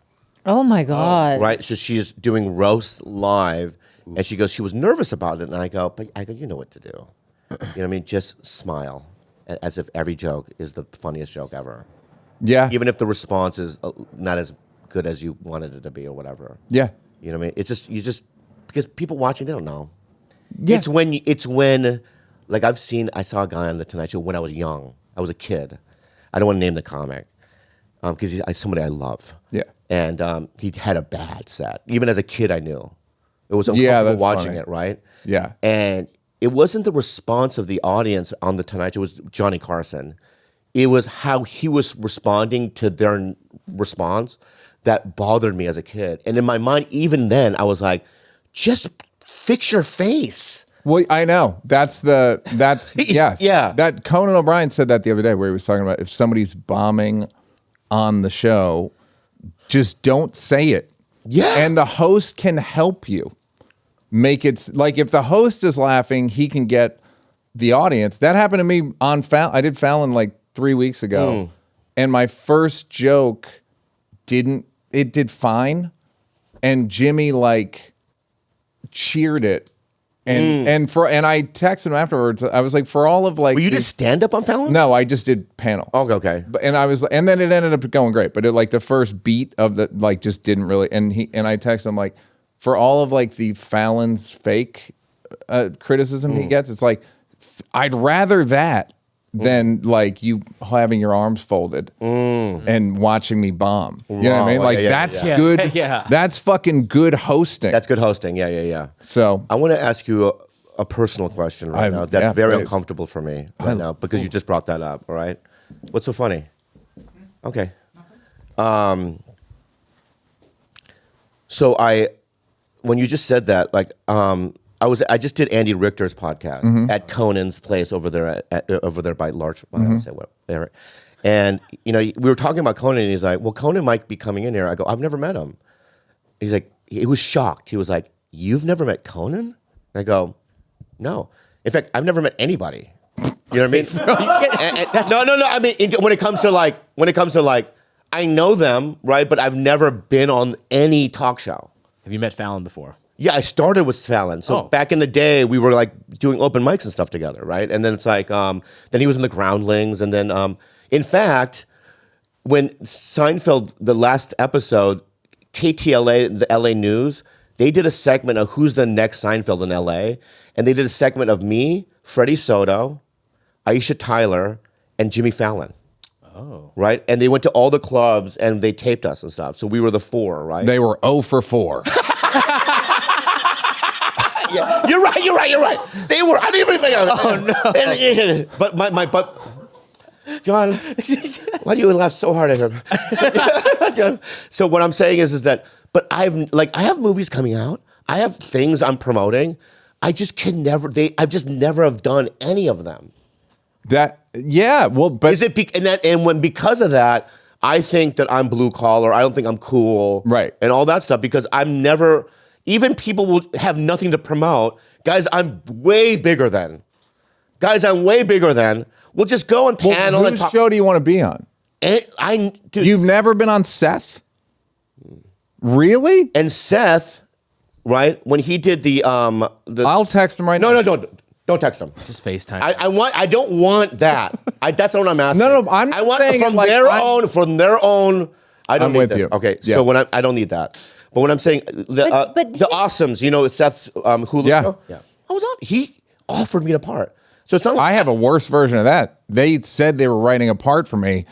oh my God. right? So she's doing roast live, and she goes, she was nervous about it, and I go, you know what to do. You know what I mean? Just smile, as if every joke is the funniest joke ever. Yeah. Even if the response is not as good as you wanted it to be or whatever. Yeah. You know what I mean? It's just because people watching, they don't know. Yeah. It's when like I saw a guy on the Tonight Show when I was young. I was a kid. I don't want to name the comic because he's somebody I love. Yeah. And he had a bad set. Even as a kid, I knew it was Yeah, uncomfortable that's watching funny. it. Right? Yeah. And it wasn't the response of the audience on the Tonight Show. It was Johnny Carson. It was how he was responding to their response that bothered me as a kid. And in my mind, even then, I was like, just fix your face. Well, I know. That's yes. Yeah. That Conan O'Brien said that the other day where he was talking about if somebody's bombing on the show, just don't say it. Yeah. And the host can help you make it like if the host is laughing, he can get the audience. That happened to me on Fallon. I did Fallon like 3 weeks ago. And my first joke did fine. And Jimmy like cheered it. And I texted him afterwards. I was like, for all of like, Were you just stand up on Fallon? no, I just did panel. Okay. And then it ended up going great. But it like the first beat of the like just didn't really. And I texted him like, for all of like the Fallon's fake criticism he gets, it's like I'd rather that than like you having your arms folded and watching me bomb. You know what I mean? Wow. Like Yeah, that's yeah. good. Yeah. That's fucking good hosting. That's good hosting. Yeah. so I want to ask you a personal question right now. That's very please. uncomfortable for me right now because you just brought that up, all right? What's so funny? Okay. So when you just said that, like, I just did Andy Richter's podcast at Conan's place over there over there by Larch. I don't say what there. And you know, we were talking about Conan, and he's like, "Well, Conan might be coming in here." I go, "I've never met him." He's like, he was shocked. He was like, "You've never met Conan?" I go, "No. In fact, I've never met anybody." You know what I mean? No. I mean, when it comes to like I know them, right? But I've never been on any talk show. Have you met Fallon before? Yeah, I started with Fallon. So back in the day, we were like doing open mics and stuff together, right? And then it's like, then he was in the Groundlings. And then, in fact, when Seinfeld, the last episode, KTLA, the LA News, they did a segment of who's the next Seinfeld in LA. And they did a segment of me, Freddie Soto, Aisha Tyler, and Jimmy Fallon. Oh. Right? And they went to all the clubs and they taped us and stuff. So we were the 4, right? They were 0 for 4. Yeah, you're right. They were. I didn't even think of it. Oh no! But John, why do you laugh so hard at him? So what I'm saying is that, but I have movies coming out. I have things I'm promoting. I just can never. I've just never have done any of them. Well, but is it because of that? I think that I'm blue collar. I don't think I'm cool, right? And all that stuff because I'm never. Even people will have nothing to promote. Guys, I'm way bigger than. We'll just go and panel and talk. Whose show do you want to be on? Dude, You've never been on Seth? Really? And Seth, right? When he did the I'll text him right now. No, don't text him. Just FaceTime. I don't want that. That's not what I'm asking. No, I'm I want saying from like, their own. I don't I'm need with this. you. Okay, Yeah. so I don't need that. But when I'm saying the Awesomes, it's Seth's Hulu show. Yeah. I was on. He offered me the part. So it's not like I have a worse version of that. They said they were writing a part for me.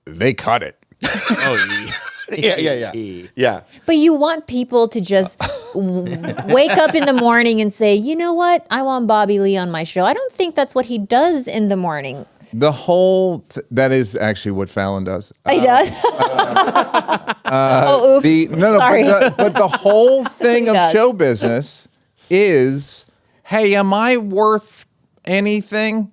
They cut it. Oh, yeah. But you want people to just wake up in the morning and say, you know what? I want Bobby Lee on my show. I don't think that's what he does in the morning. The whole that is actually what Fallon does. He does. Oh, oops. Sorry. But the whole thing of does. show business is, hey, am I worth anything?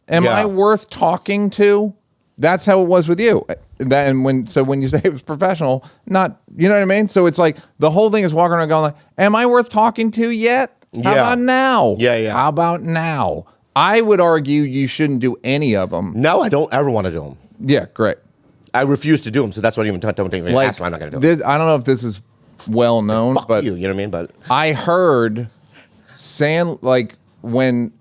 Am I worth talking to? That's how it was with you. When you say it was professional, not, you know what I mean? So it's like the whole thing is walking around going like, am I worth talking to yet? How about now? Yeah. How about now? I would argue you shouldn't do any of them. No, I don't ever want to do them. Yeah, great. I refuse to do them, so that's why I don't even ask why I'm not going to do them. I don't know if this is well known, Fuck but you know what I mean? But I heard when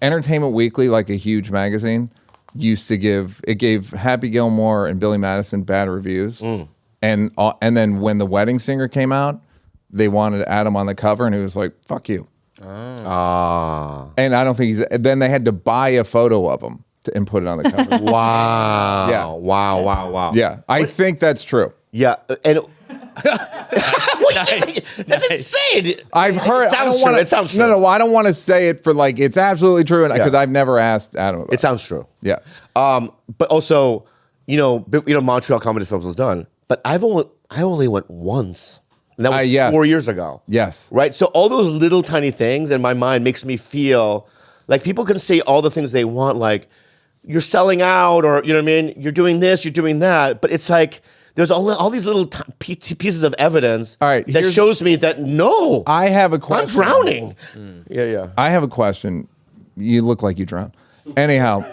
Entertainment Weekly, like a huge magazine, gave Happy Gilmore and Billy Madison bad reviews, and then when The Wedding Singer came out, they wanted to add him on the cover, and he was like, "Fuck you." And I don't think then they had to buy a photo of him and put it on the cover. wow. Yeah. Wow. Yeah, I think that's true. Yeah, and Nice. that's insane. I've heard. It sounds true. No, I don't want to say it for like it's absolutely true, because I've never asked Adam about It sounds true. Yeah. But also, Montreal Comedy Festival was done, but I only went once. And that was yes. 4 years ago. Yes. Right? So all those little tiny things in my mind makes me feel like people can say all the things they want, like you're selling out, or you know what I mean? You're doing this, you're doing that. But it's like there's all these little pieces of evidence that shows me that no. I have a question. I'm drowning. Yeah. I have a question. You look like you drowned. Anyhow.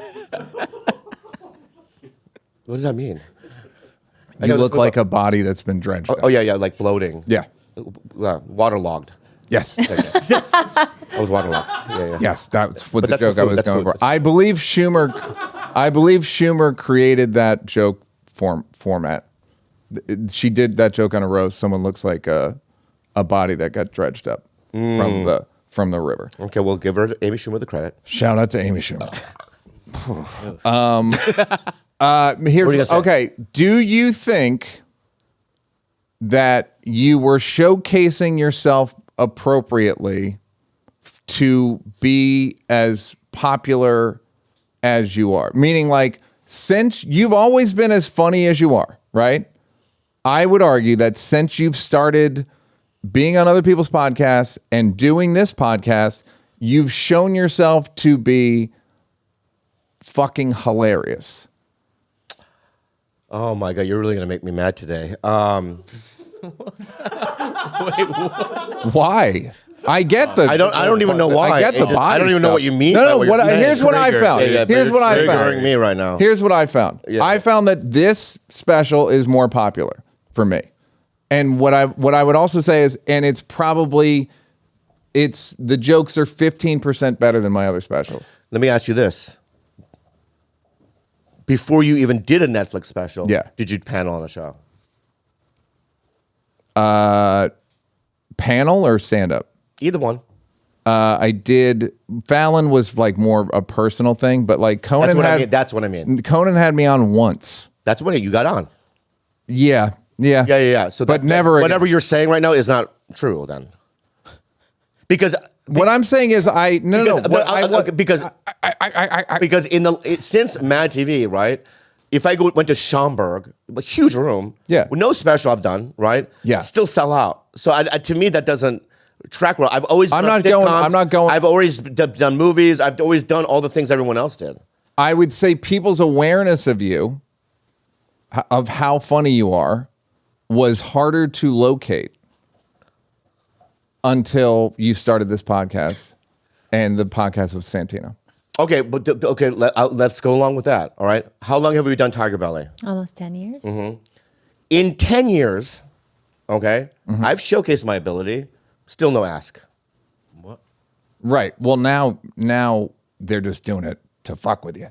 What does that mean? You look like a body that's been drenched. Oh, yeah, like bloating. Yeah. Waterlogged. Yes. I was waterlogged. Yeah. Yes, that's what But the that's joke the I food, was that's going food, for. that's I believe Schumer created that joke format. She did that joke on a roast. Someone looks like a body that got dredged up from the river. Okay, we'll give Amy Schumer the credit. Shout out to Amy Schumer. What are you gonna say? Okay. Do you think that you were showcasing yourself appropriately to be as popular as you are? Meaning, like, since you've always been as funny as you are, right? I would argue that since you've started being on other people's podcasts and doing this podcast, you've shown yourself to be fucking hilarious. Oh my God, you're really gonna make me mad today. Why? I get the. I don't even know why. I get the It just- body I don't even know stuff. what you mean. No, by no. you're saying. Here's what I found. Yeah, but Here's it's what I found. triggering me right now. Here's what I found. Yeah. I found that this special is more popular for me. And what I would also say is, and it's probably, the jokes are 15% better than my other specials. Let me ask you this. Before you even did a Netflix special, Yeah. did you panel on a show? Panel or stand up? Either one. I did. Fallon was like more a personal thing, but like Conan That's what had. I mean. That's what I mean. Conan had me on once. That's when you got on. Yeah. Yeah. So But never whatever again. you're saying right now is not true then. Because What I'm saying is, because since Mad TV, right? If I went to Schaumburg, a huge room, Yeah. with no special I've done, right? Yeah. Still sell out. So to me, that doesn't track well. I've always I'm done not going- sitcoms. I'm not going- I've always done movies. I've always done all the things everyone else did. I would say people's awareness of you, of how funny you are, was harder to locate until you started this podcast and the podcast with Santino. Okay, but let's go along with that. All right. How long have we done TigerBelly? Almost 10 years. In 10 years, okay, Mm-hmm. I've showcased my ability. Still no ask. Right. Well, now they're just doing it to fuck with you.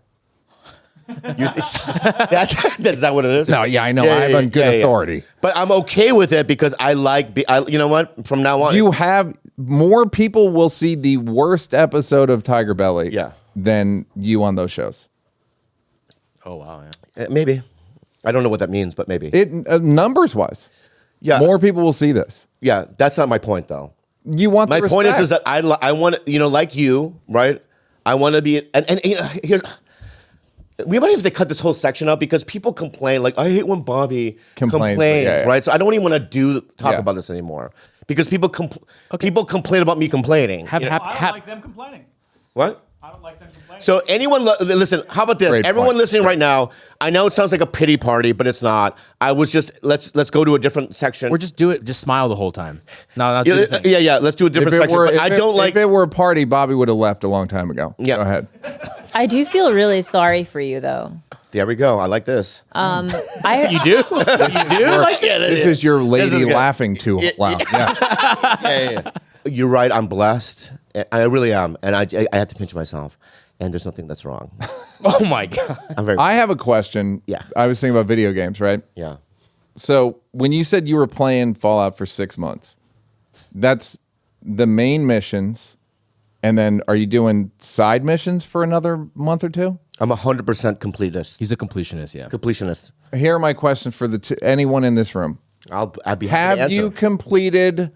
That's not what it is. No, yeah, I know. I have on good authority. But I'm okay with it because I like. You know what? From now on, You have more people will see the worst episode of TigerBelly Yeah. than you on those shows. Oh wow, yeah. Maybe. I don't know what that means, but maybe. It numbers wise, Yeah. more people will see this. Yeah, that's not my point though. You want My the point is respect. that I want like you, right? I want to be and here's. We might have to cut this whole section up because people complain. Like, I hate when Bobby complains, yeah. right? So I don't even want to talk Yeah. about this anymore because people complain about me complaining. Have, You know? have, I don't have, like them complaining. What? I don't like them complaining. So anyone listen? How about this? Great Everyone point. listening right now, I know it sounds like a pity party, but it's not. I was just let's go to a different section. or just do it. Just smile the whole time. No, not do the thing. yeah. Let's do a different section. But I don't like. If it were a party, Bobby would have left a long time ago. Yeah. Go ahead. I do feel really sorry for you, though. There we go. I like this. You do? You do? Like, This is your lady good. laughing too loud. Yeah. Yeah. You're right. I'm blessed. I really am, and I have to pinch myself. And there's nothing that's wrong. oh my god. I'm very. I have a question. Yeah. I was thinking about video games, right? yeah. So when you said you were playing Fallout for 6 months, that's the main missions, and then are you doing side missions for another month or two? I'm 100% completist. He's a completionist, yeah. Completionist. Here are my questions for anyone in this room. I'd be happy to Have you answer. completed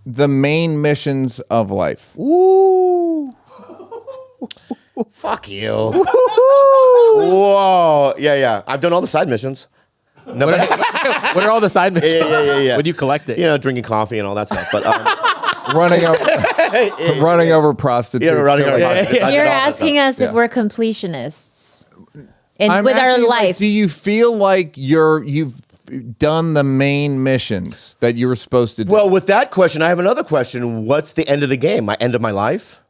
the main missions of life? Ooh. Fuck you. Whoa. Yeah. I've done all the side missions. No, but, What are all the side missions? yeah. When you collect it? You know, drinking coffee and all that stuff. But running over prostitutes. running over. Yeah. I've done all You're that asking stuff. us if we're completionists I'm with our asking, like, life. do you feel like you've done the main missions that you were supposed to do? Well, with that question, I have another question. What's the end of the game? My end of my life?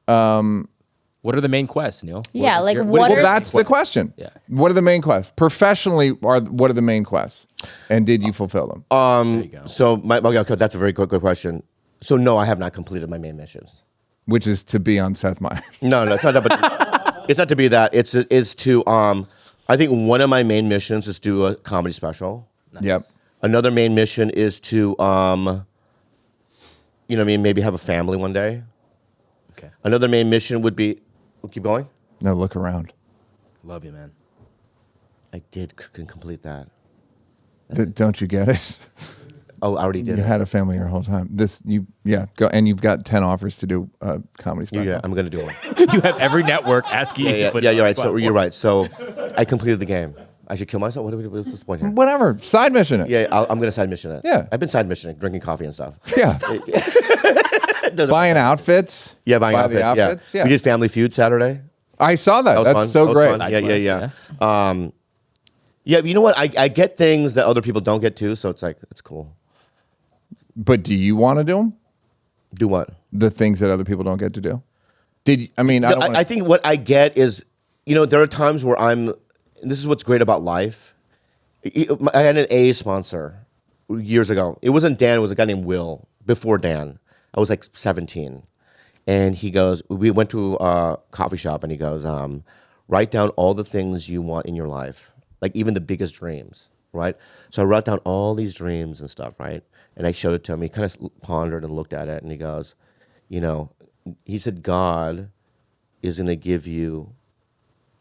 What are the main quests, Neal? Yeah, like, your- what Well, are- that's the question. Yeah. What are the main quests? Professionally, what are the main quests? And did you fulfill them? There you go. So, okay, that's a very good question. So, no, I have not completed my main missions. Which is to be on Seth Meyers. No, it's not that. But it's not to be that. It's to. I think one of my main missions is to do a comedy special. Yep. Another main mission is to, maybe have a family one day. Okay. Another main mission would be. Keep going. No, look around. Love you, man. I can complete that. Don't you get it? Oh, I already did. You it. had a family your whole time. Go, and you've got 10 offers to do a comedy special. Yeah, I'm gonna do it. You have every network asking you to put it on You're the right. So platform. you're right. So I completed the game. I should kill myself. What's the point here? Whatever. Side mission it. Yeah, I'm gonna side mission it. Yeah. I've been side missioning, drinking coffee and stuff. Yeah. Buying outfits. Yeah, buying Buy the outfits. Yeah. Yeah. We did Family Feud Saturday. I saw that. That was That's fun. so That was great. fun. Side Yeah. quest, Yeah, but you know what? I get things that other people don't get too, so it's like it's cool. But do you want to do them? Do what? The things that other people don't get to do. I think what I get is, there are times where and this is what's great about life. I had an A sponsor years ago. It wasn't Dan, it was a guy named Will before Dan. I was like 17. And he goes, we went to a coffee shop and he goes, write down all the things you want in your life, like even the biggest dreams, right? So I wrote down all these dreams and stuff, right? And I showed it to him. He kind of pondered and looked at it and he goes, he said, God is going to give you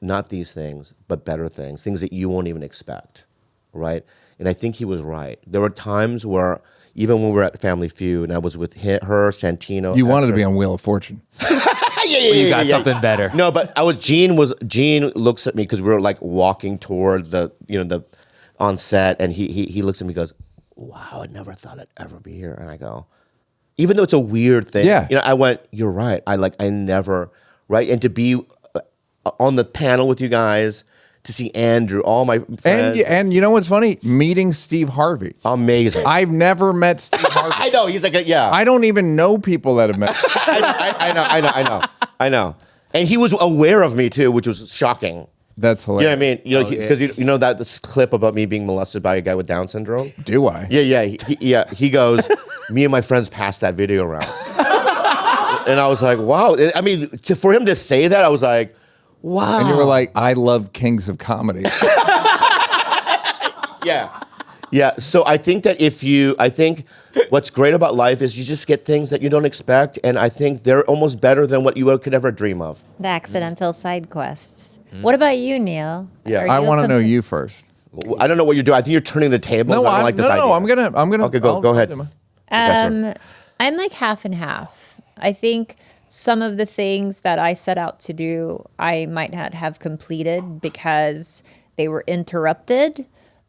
not these things, but better things that you won't even expect, right? And I think he was right. There were times where, even when we were at Family Feud, and I was with her, Santino. You wanted to be on Wheel of Fortune. You got something better. No, but Gene looks at me because we were like walking toward the on set, and he looks at me and goes, wow, I never thought I'd ever be here. And I go, even though it's a weird thing, I went, you're right. I never, right? And to be on the panel with you guys, to see Andrew, all my friends. And you know what's funny? Meeting Steve Harvey. Amazing. I've never met Steve Harvey. I know. He's like, I don't even know people that have met I know. And he was aware of me too, which was shocking. That's hilarious. You know what I mean? Because you know that this clip about me being molested by a guy with Down syndrome? Do I? Yeah. He goes, me and my friends passed that video around. And I was like, wow. I mean, for him to say that, I was like, wow. And you were like, I love Kings of Comedy. Yeah. So I think that what's great about life is you just get things that you don't expect. And I think they're almost better than what you could ever dream of. The accidental side quests. What about you, Neal? Yeah. I want to know you first. I don't know what you're doing. I think you're turning the tables. No, I don't like this idea. I'm gonna. Okay, go ahead. I'm like half and half. I think some of the things that I set out to do, I might not have completed because they were interrupted.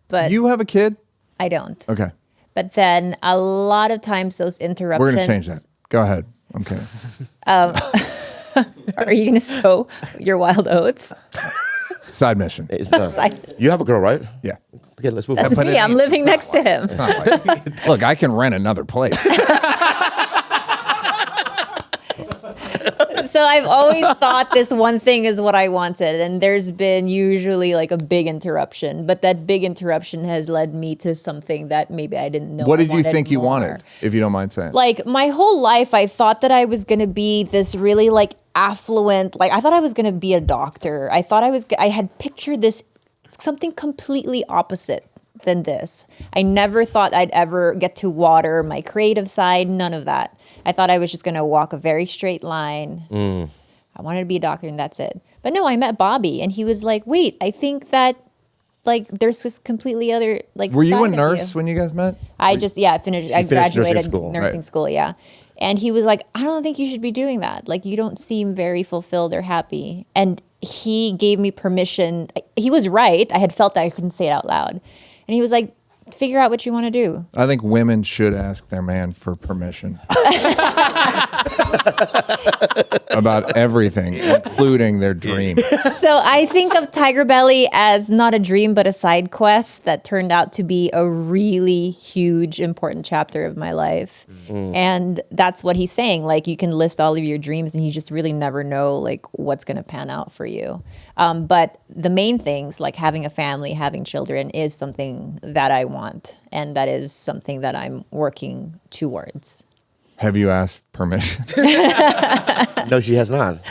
But you have a kid? I don't. Okay. But then a lot of times those interruptions. We're gonna change that. Go ahead. I'm kidding. Are you gonna sow your wild oats? Side mission. You have a girl, right? Yeah. Okay, let's move That's on. me. I'm living next to him. Look, I can rent another place. So I've always thought this one thing is what I wanted, and there's been usually like a big interruption, but that big interruption has led me to something that maybe I didn't know. What did you think you wanted, if you don't mind saying? Like my whole life, I thought that I was gonna be this really like affluent, like I thought I was gonna be a doctor. I had pictured this something completely opposite than this. I never thought I'd ever get to water my creative side, none of that. I thought I was just going to walk a very straight line. I wanted to be a doctor and that's it. But no, I met Bobby and he was like, wait, I think that like there's this completely other like Were you a side of nurse when you guys met? I finished I graduated nursing Right. school, yeah. And he was like, I don't think you should be doing that. Like you don't seem very fulfilled or happy. And he gave me permission. He was right. I had felt that I couldn't say it out loud. And he was like, figure out what you want to do. I think women should ask their man for permission. About everything, including their dream. So I think of TigerBelly as not a dream, but a side quest that turned out to be a really huge, important chapter of my life. And that's what he's saying. Like you can list all of your dreams and you just really never know like what's going to pan out for you. But the main things like having a family, having children is something that I want. And that is something that I'm working towards. Have you asked permission? No, she has not.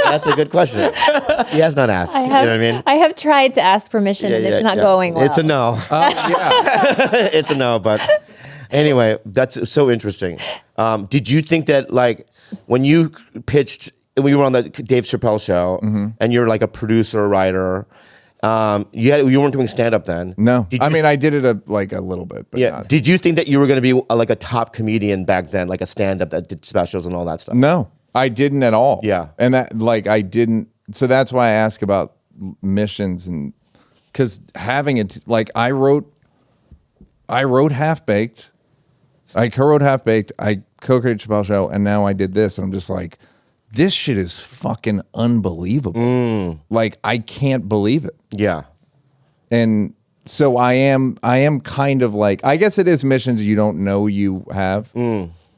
That's a good question. He has not asked. You know what I mean? I have tried to ask permission and it's not going well. It's a no. It's a no, but anyway, that's so interesting. Did you think that like when you pitched, when you were on the Dave Chappelle show and you're like a producer, writer, you weren't doing stand-up then? No. I did it a little bit. But yeah. not. Did you think that you were going to be like a top comedian back then, like a stand-up that did specials and all that stuff? No, I didn't at all. Yeah. And that I didn't. So that's why I ask about missions and because having it I wrote Half Baked. I co-wrote Half Baked. I co-created Chappelle Show, and now I did this. And I'm just like, this shit is fucking unbelievable. Like I can't believe it. Yeah. And so I am kind of like, I guess it is missions you don't know you have,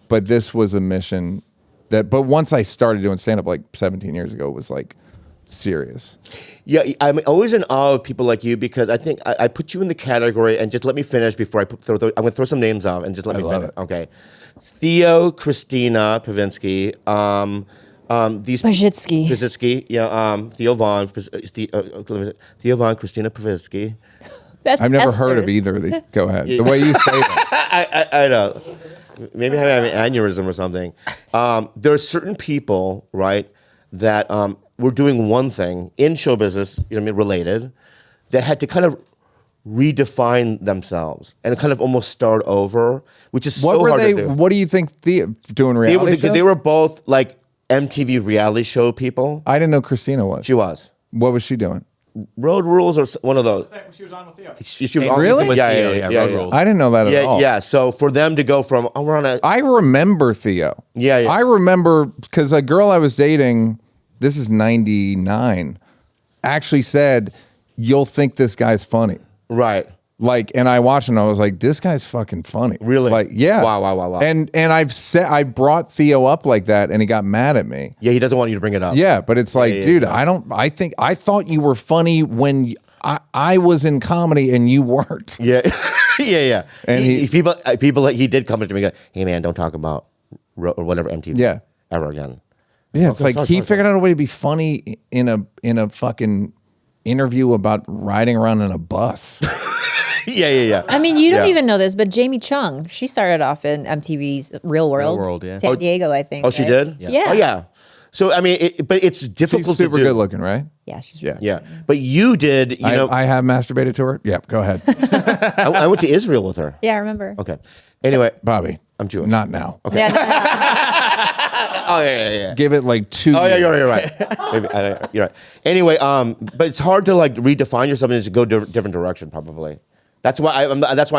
but this was a mission but once I started doing stand up like 17 years ago, it was like serious. Yeah, I'm always in awe of people like you because I think I put you in the category, and just let me finish before I'm going to throw some names out and just let me finish. Okay. Theo, Christina Pavinsky, these Pajitsky. Yeah, Theo Vaughn, Theo Vaughn, Christina Pavinsky. That's I've never Esther's. heard of either of these. Go ahead. The way you say that. I know. Maybe I have an aneurysm or something. There are certain people, right, that were doing one thing in show business, you know what I mean, related, that had to kind of redefine themselves and kind of almost start over, which is What so were hard they? to do. What do you think doing reality shows? They were both like MTV reality show people. I didn't know Christina was. She was. What was she doing? Road Rules or one of those. She was on with Theo. She was on Really? Yeah, Road Rules. I didn't know that at all. Yeah. So for them to go from, we're on a. I remember Theo. Yeah. I remember because a girl I was dating, this is 99, actually said, "You'll think this guy's funny." Right. Like, and I watched him, and I was like, "This guy's fucking funny." Really? Like, yeah. Wow. And I brought Theo up like that, and he got mad at me. Yeah, he doesn't want you to bring it up. Yeah, but it's like, Yeah, dude, yeah. I thought you were funny when I was in comedy and you weren't. Yeah. yeah. And people like he did come to me and go, "Hey man, don't talk about or whatever MTV Yeah. ever again." Yeah, it's like sorry, he sorry. figured out a way to be funny in a fucking interview about riding around in a bus. Yeah. I mean, you don't Yeah. even know this, but Jamie Chung, she started off in MTV's Real World. World, yeah. San Diego, I think. Oh, she right? did? Yeah. Oh, yeah. So I mean, but it's difficult She's super to do. good looking, right? Yeah, she's Yeah. Yeah, but you did. You know, I have masturbated to her. Yeah, go ahead. I went to Israel with her. Yeah, I remember. Okay. Anyway, Bobby. I'm Jewish. Not now. Okay. Yeah, no. Oh yeah. Give it like 2 Oh yeah, years. you're right. Maybe, you're right. Anyway, but it's hard to like redefine yourself and just go different direction. Probably. That's why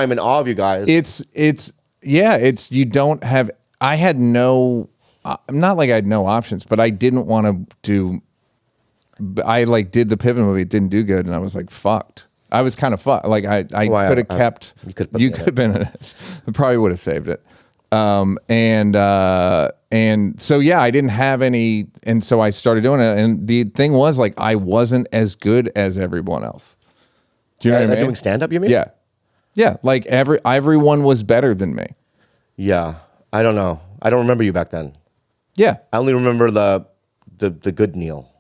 I'm in awe of you guys. It's you don't have. I had no. Not like I had no options, but I didn't want to do. I like did the Pivot movie. It didn't do good, and I was like fucked. I was kind of fucked. Like I could have kept. You could have been in it. I probably would have saved it. And so yeah, I didn't have any, and so I started doing it. And the thing was like I wasn't as good as everyone else. Do you know what I mean? Doing stand up, you mean? Yeah. Like everyone was better than me. Yeah. I don't know. I don't remember you back then. Yeah. I only remember the good Neal.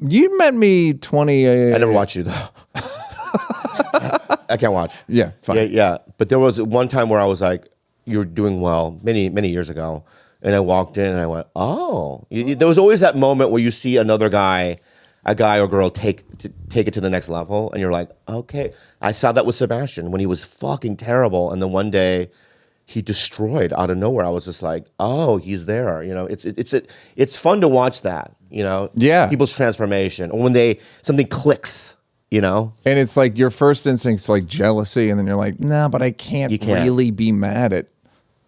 You met me 20. I never watched you though. I can't watch. Yeah, fine. Yeah. But there was one time where I was like, "You were doing well," many years ago, and I walked in and I went, "Oh." There was always that moment where you see another guy, a guy or girl, take it to the next level, and you're like, "Okay." I saw that with Sebastian when he was fucking terrible, and then one day he destroyed out of nowhere. I was just like, "Oh, he's there." You know, it's fun to watch that. You know, Yeah. people's transformation, or when something clicks. You know, And it's like your first instinct's like jealousy, and then you're like, nah, but I can't, You can't. really be mad at.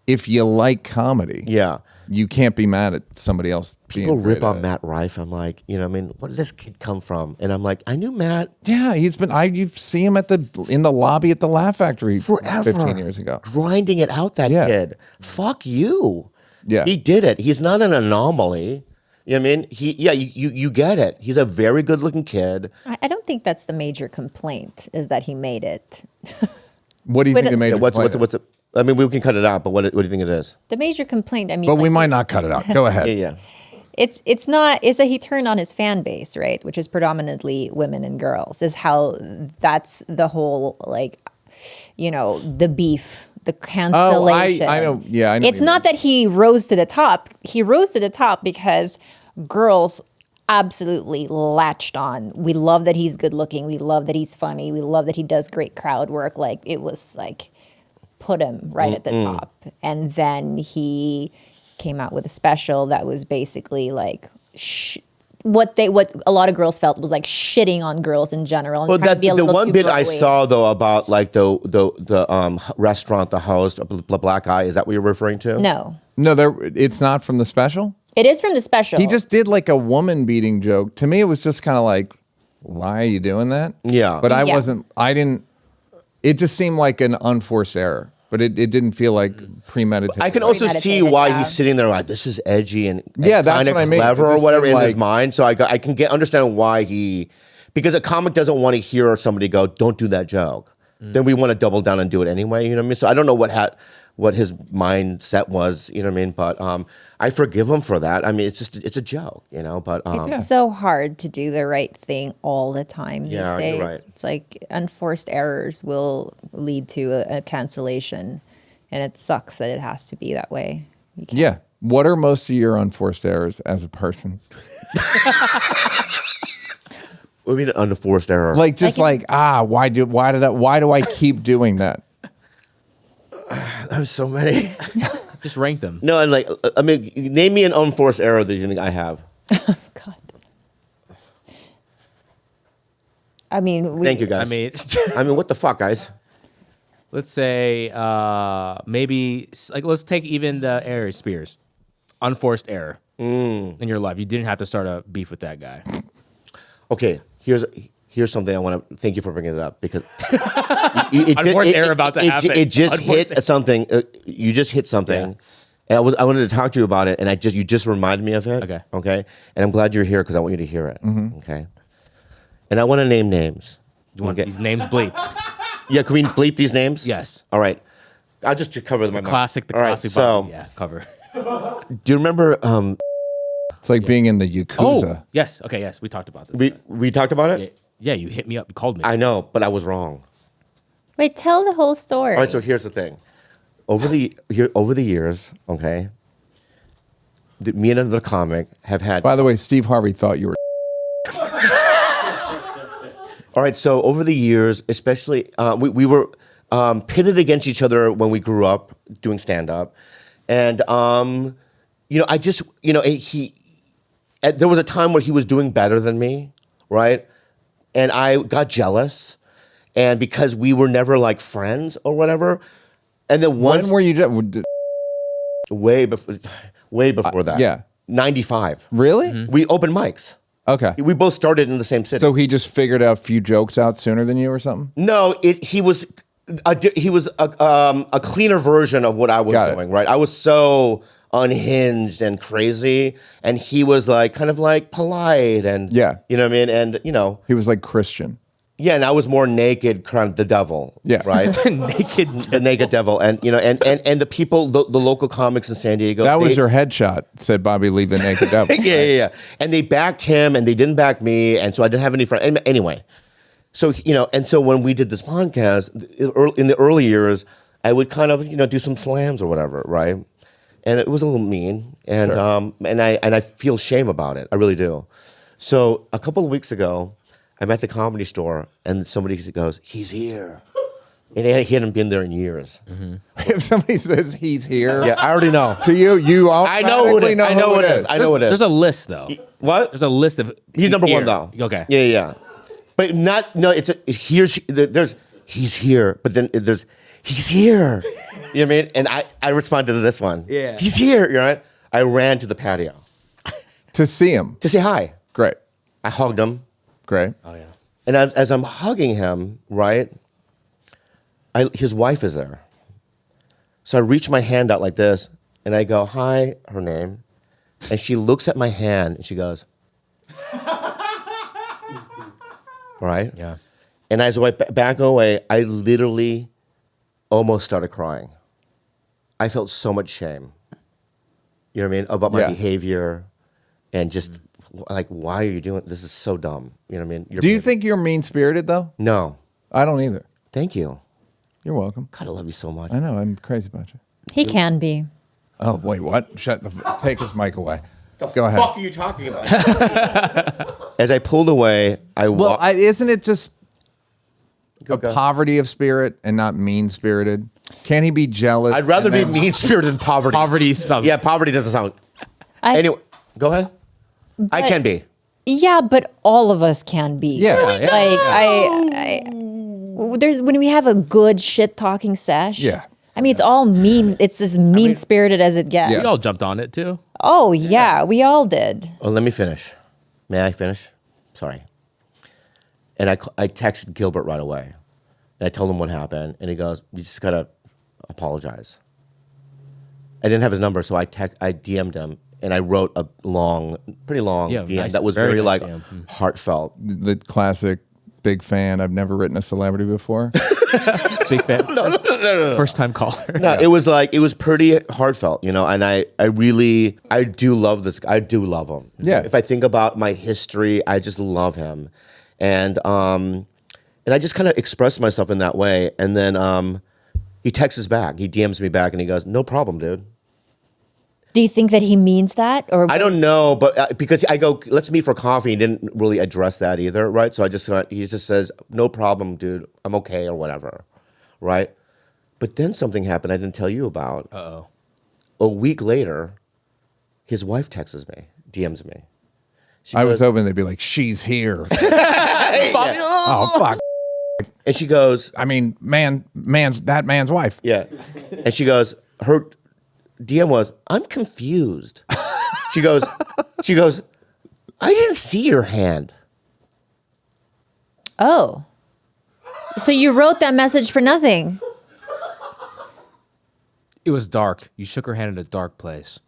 If you like comedy, yeah. you can't be mad at somebody else. People being rip great on at it. Matt Rife. I'm like, you know, I mean, where did this kid come from? And I'm like, I knew Matt Yeah, he's been. You see him in the lobby at the Laugh Factory forever. 15 years ago. grinding it out. That Yeah. kid. Fuck you. Yeah. he did it. He's not an anomaly. You know what I mean? You get it. He's a very good looking kid. I don't think that's the major complaint, is that he made it. What do you But think the major? What's complaint is? I mean, we can cut it out, but what do you think it is? The major complaint, I mean, But we like, might not cut it out. Go ahead. Yeah. it's that he turned on his fan base, right? Which is predominantly women and girls, is how that's the whole, like, you know, the beef, the cancellation. I know. Yeah, I know. It's not that he rose to the top. He rose to the top because girls absolutely latched on. We love that he's good looking. We love that he's funny. We love that he does great crowd work. Like, it was like put him right at the top. And then he came out with a special that was basically like what a lot of girls felt was like shitting on girls in general. And Well, trying to be a the little one too bit I broadway. saw though about like the restaurant, the host, the black guy. Is that what you're referring to? No, It's not from the special. it is from the special. He just did like a woman beating joke. To me, it was just kind of like, why are you doing that? Yeah. But I Yeah. wasn't. I didn't. It just seemed like an unforced error, but it didn't feel like premeditated. I can also see Premeditated, why yeah. he's sitting there like this is edgy and Yeah, that's kind of what I mean. clever It or just whatever in seemed his like- mind. So I can understand why because a comic doesn't want to hear somebody go, "Don't do that joke." Then we want to double down and do it anyway. You know what I mean? So I don't know what his mindset was. You know what I mean? But I forgive him for that. I mean, it's a joke. You know, but It's so hard to do the right thing all the time these Yeah, days. you're right. It's like unforced errors will lead to a cancellation, and it sucks that it has to be that way. You can't- Yeah. What are most of your unforced errors as a person? what do you mean unforced error? Like why do I keep doing that? There's so many. Just rank them. No, and like I mean, name me an unforced error that you think I have. God. I mean, Thank you, guys. I mean, I mean, what the fuck, guys? let's say maybe like let's take even the Aries Spears, unforced error in your life. You didn't have to start a beef with that guy. Okay, here's something I want to thank you for bringing it up because Unforced error about to happen. It just Unforced hit something. You just hit something, and I wanted to talk to you about it, and you just reminded me of it. Okay. And I'm glad you're here because I want you to hear it. Okay, and I want to name names. You want Okay. these names bleeped? Yeah, can we bleep these names? Yes. All right. I'll just cover them. Classic. The All right, classic. so button. Yeah, cover. do you remember? It's like being in the Oh, Yakuza. yes. Okay, yes. We talked about this. We talked about it. Yeah, you hit me up. You called me. I know, but I was wrong. wait, tell the whole story. All right, so here's the thing. Over the years, okay, me and another comic have had. By the way, Steve Harvey thought you were. All right, so over the years, especially, we were pitted against each other when we grew up doing stand up, and I just there was a time where he was doing better than me, right? And I got jealous, and because we were never like friends or whatever, and then once When were you? way before that, yeah. 95, Really? we opened mics. Okay. We both started in the same city. So he just figured out a few jokes out sooner than you or something? No, he was a cleaner version of what I was Got it. doing, right? I was so unhinged and crazy, and he was like kind of like polite and Yeah. you know what I mean? And He was like Christian. yeah, and I was more naked, kind of the devil, Yeah. right? Naked. The naked devil, and and the people, the local comics in San Diego. That was they- your headshot, said Bobby Lee the Naked Devil. yeah. And they backed him, and they didn't back me, and so I didn't have any friends. Anyway, so and so when we did this podcast in the early years, I would kind of do some slams or whatever, right? And it was a little mean, and and I feel shame about it. I really do. So a couple of weeks ago, I'm at the Comedy Store, and somebody goes, "He's here," and he hadn't been there in years. If somebody says he's here, Yeah, I already know. to you I know who it automatically is. I know who it is. I know who it is. There's a list though. What? There's a list of. He's number here. one though. Okay. Yeah. But not no. There's he's here, but then there's he's here. You know what I mean? And I responded to this one. Yeah. He's here. You right? I ran to the patio to see him. to say hi. Great. I hugged him, Great. Oh yeah. and as I'm hugging him, right, his wife is there. So I reach my hand out like this, and I go, "Hi," her name, and she looks at my hand and she goes, right? Yeah. And as I back away, I literally almost started crying. I felt so much shame. You know what I mean? About my Yeah. behavior and just like, why are you doing this? Is so dumb. You know what I mean? Do you think you're mean spirited though? No. I don't either. Thank you. You're welcome. God, I love you so much. I know. I'm crazy about you. He can be. Oh wait, what? Take his mic away. Go ahead. What the fuck are you talking about? As I pulled away, Well, isn't it just a go. poverty of spirit and not mean spirited? Can he be jealous? I'd rather and be then- mean-spirited than poverty. Poverty spells. Yeah, poverty doesn't sound. I- Anyway, go ahead. I can be. Yeah, but all of us can be. Yeah. Like there's when we have a good shit talking sesh. Yeah. I mean, it's all mean. It's as mean spirited as it gets. Yeah. We all jumped on it too. Oh yeah, we all did. Oh, let me finish. May I finish? Sorry. And I texted Gilbert right away. And I told him what happened, and he goes, "We just gotta apologize." I didn't have his number, so I DM'd him, and I wrote a pretty long DM nice, that was very very nice like DM. heartfelt. The classic big fan. I've never written a celebrity before. Big fan. No. First time caller. No, it was pretty heartfelt, and I do love this. I do love him. Yeah. If I think about my history, I just love him, and I just kind of expressed myself in that way, and then he texts us back. He DMs me back, and he goes, "No problem, dude." Do you think that he means that, or I don't know, but because I go, "Let's meet for coffee," he didn't really address that either, right? So he just says, "No problem, dude. I'm okay," or whatever, right? But then something happened I didn't tell you about. Uh-oh. A week later, his wife texts me, DMs me. I was hoping they'd be like, "She's here." Oh fuck! And she goes, I mean, that man's wife. yeah. And she goes, her DM was, "I'm confused." She goes, "I didn't see your hand." oh, so you wrote that message for nothing? It was dark. You shook her hand in a dark place.